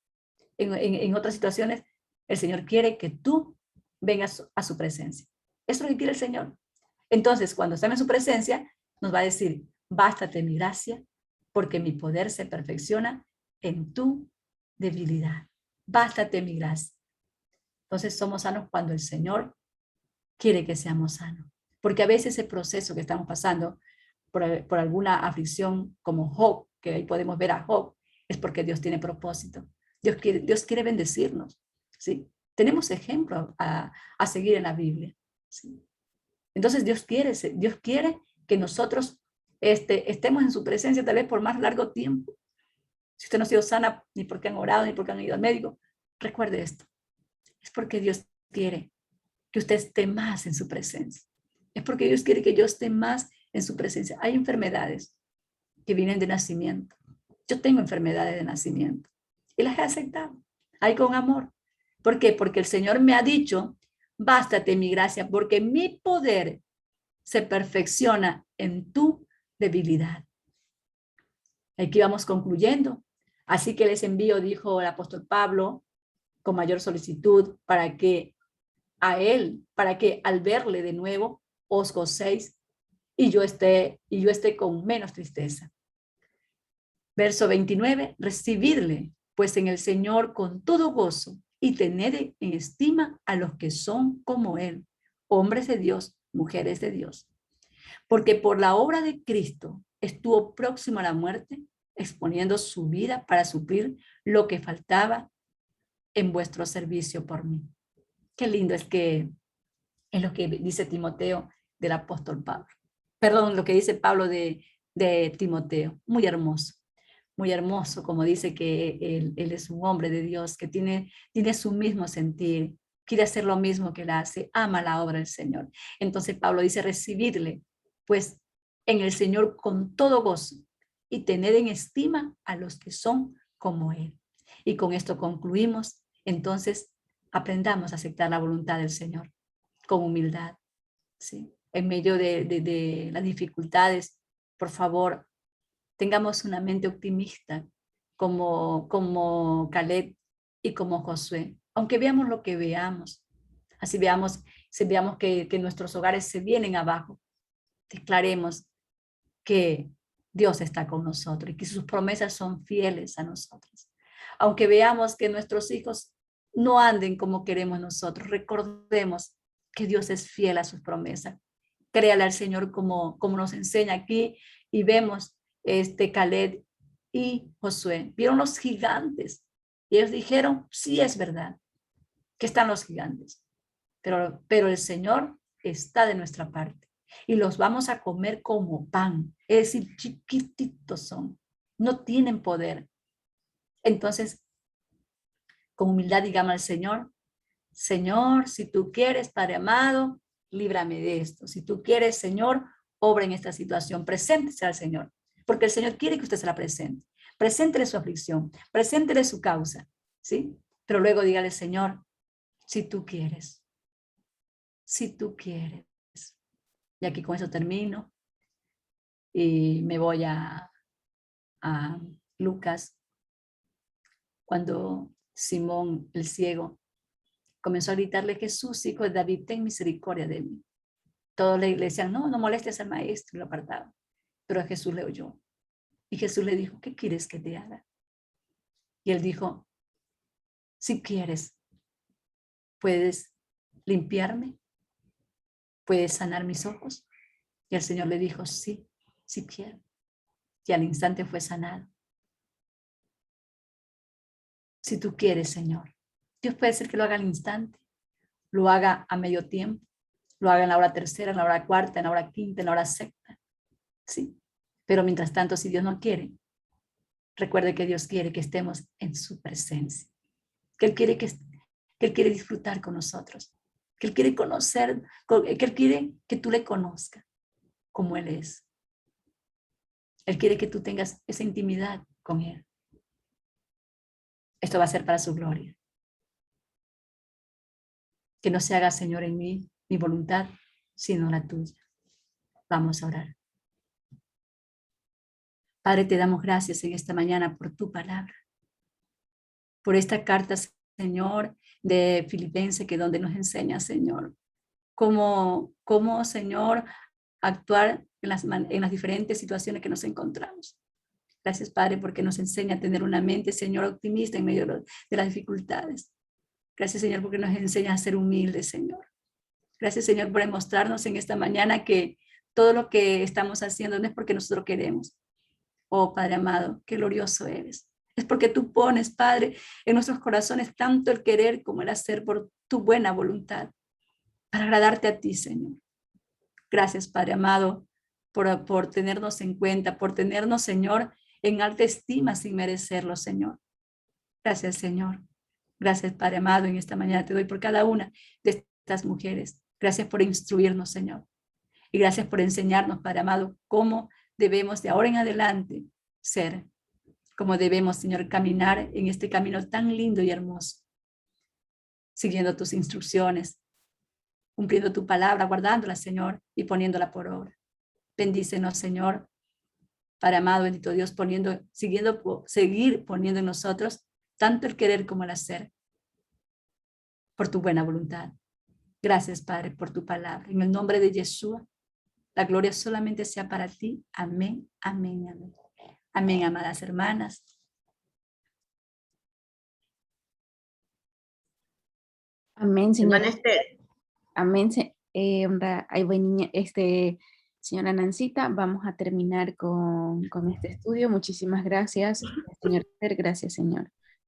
En otras situaciones, el Señor quiere que tú vengas a su presencia. Eso es lo que quiere el Señor. Entonces, cuando estamos en su presencia, nos va a decir, bástate mi gracia, porque mi poder se perfecciona en tu debilidad. Bástate mi gracia. Entonces somos sanos cuando el Señor quiere que seamos sanos. Porque a veces el proceso que estamos pasando por alguna aflicción como Job, que ahí podemos ver a Job, es porque Dios tiene propósito. Dios quiere bendecirnos. ¿Sí? Tenemos ejemplos a seguir en la Biblia. ¿Sí? Entonces Dios quiere que nosotros estemos en su presencia tal vez por más largo tiempo. Si usted no ha sido sana, ni porque han orado, ni porque han ido al médico, recuerde esto. Es porque Dios quiere que usted esté más en su presencia. Es porque Dios quiere que yo esté más en su presencia. Hay enfermedades que vienen de nacimiento. Yo tengo enfermedades de nacimiento y las he aceptado. Hay con amor. ¿Por qué? Porque el Señor me ha dicho, bástate mi gracia, porque mi poder se perfecciona en tu debilidad. Aquí vamos concluyendo. Así que les envío, dijo el apóstol Pablo, con mayor solicitud, para que al verle de nuevo, os gocéis y yo esté con menos tristeza. Verso 29, recibidle pues en el Señor con todo gozo y tened en estima a los que son como él, hombres de Dios, mujeres de Dios. Porque por la obra de Cristo estuvo próximo a la muerte, exponiendo su vida para suplir lo que faltaba en vuestro servicio por mí. Qué lindo es lo que dice Timoteo del apóstol Pablo. Perdón, lo que dice Pablo de Timoteo. Muy hermoso, como dice que él es un hombre de Dios, que tiene su mismo sentir, quiere hacer lo mismo que él hace, ama la obra del Señor. Entonces Pablo dice, recibidle, pues en el Señor con todo gozo y tened en estima a los que son como él. Y con esto concluimos. Entonces, aprendamos a aceptar la voluntad del Señor con humildad, ¿sí? En medio de las dificultades, por favor, tengamos una mente optimista como Caleb y como Josué, aunque veamos lo que veamos, así veamos que nuestros hogares se vienen abajo, declaremos que Dios está con nosotros y que sus promesas son fieles a nosotros. Aunque veamos que nuestros hijos no anden como queremos nosotros, recordemos que Dios es fiel a sus promesas. Créale al Señor como nos enseña aquí y vemos Caleb y Josué. Vieron los gigantes y ellos dijeron, sí es verdad que están los gigantes, pero el Señor está de nuestra parte y los vamos a comer como pan, es decir, chiquititos son, no tienen poder. Entonces, con humildad digamos al Señor, Señor, si tú quieres, Padre amado, líbrame de esto. Si tú quieres, Señor, obra en esta situación, preséntese al Señor, porque el Señor quiere que usted se la presente. Preséntele su aflicción, preséntele su causa, ¿sí? Pero luego dígale, Señor, si tú quieres, si tú quieres. Y aquí con eso termino y me voy a Lucas, cuando Simón el ciego comenzó a gritarle, Jesús, hijo de David, ten misericordia de mí. Todos le decían, no molestes al maestro, y lo apartaban. Pero Jesús le oyó. Y Jesús le dijo, ¿qué quieres que te haga? Y él dijo, si quieres, puedes limpiarme, puedes sanar mis ojos. Y el Señor le dijo, sí, sí quiero. Y al instante fue sanado. Si tú quieres, Señor. Dios puede ser que lo haga al instante, lo haga a medio tiempo, lo haga en la hora tercera, en la hora cuarta, en la hora quinta, en la hora sexta. Sí. Pero mientras tanto, si Dios no quiere, recuerde que Dios quiere que estemos en su presencia. Que Él quiere disfrutar con nosotros. Que Él quiere conocer, que Él quiere que tú le conozcas como Él es. Él quiere que tú tengas esa intimidad con Él. Esto va a ser para su gloria. Que no se haga, Señor, en mí mi voluntad, sino la tuya. Vamos a orar. Padre, te damos gracias en esta mañana por tu palabra, por esta carta, Señor, de Filipenses, que donde nos enseña, Señor, cómo, Señor, actuar en las diferentes situaciones que nos encontramos. Gracias, Padre, porque nos enseña a tener una mente, Señor, optimista en medio de las dificultades. Gracias, Señor, porque nos enseña a ser humildes, Señor. Gracias, Señor, por mostrarnos en esta mañana que todo lo que estamos haciendo no es porque nosotros queremos. Oh, Padre amado, qué glorioso eres. Es porque tú pones, Padre, en nuestros corazones tanto el querer como el hacer por tu buena voluntad, para agradarte a ti, Señor. Gracias, Padre amado, por tenernos en cuenta, por tenernos, Señor, en alta estima sin merecerlo, Señor. Gracias, Señor. Gracias, Padre amado, en esta mañana te doy por cada una de estas mujeres. Gracias por instruirnos, Señor. Y gracias por enseñarnos, Padre amado, cómo debemos de ahora en adelante ser, cómo debemos, Señor, caminar en este camino tan lindo y hermoso, siguiendo tus instrucciones, cumpliendo tu palabra, guardándola, Señor, y poniéndola por obra. Bendícenos, Señor, Padre amado, bendito Dios, seguir poniendo en nosotros tanto el querer como el hacer, por tu buena voluntad. Gracias, Padre, por tu palabra. En el nombre de Yeshua, la gloria solamente sea para ti. Amén, amén, amén. Amén, amadas hermanas. Amén, Señor. Hermana Esther, Amén. Señora Nancita, vamos a terminar con este estudio. Muchísimas gracias, señor Esther. Gracias, Señor.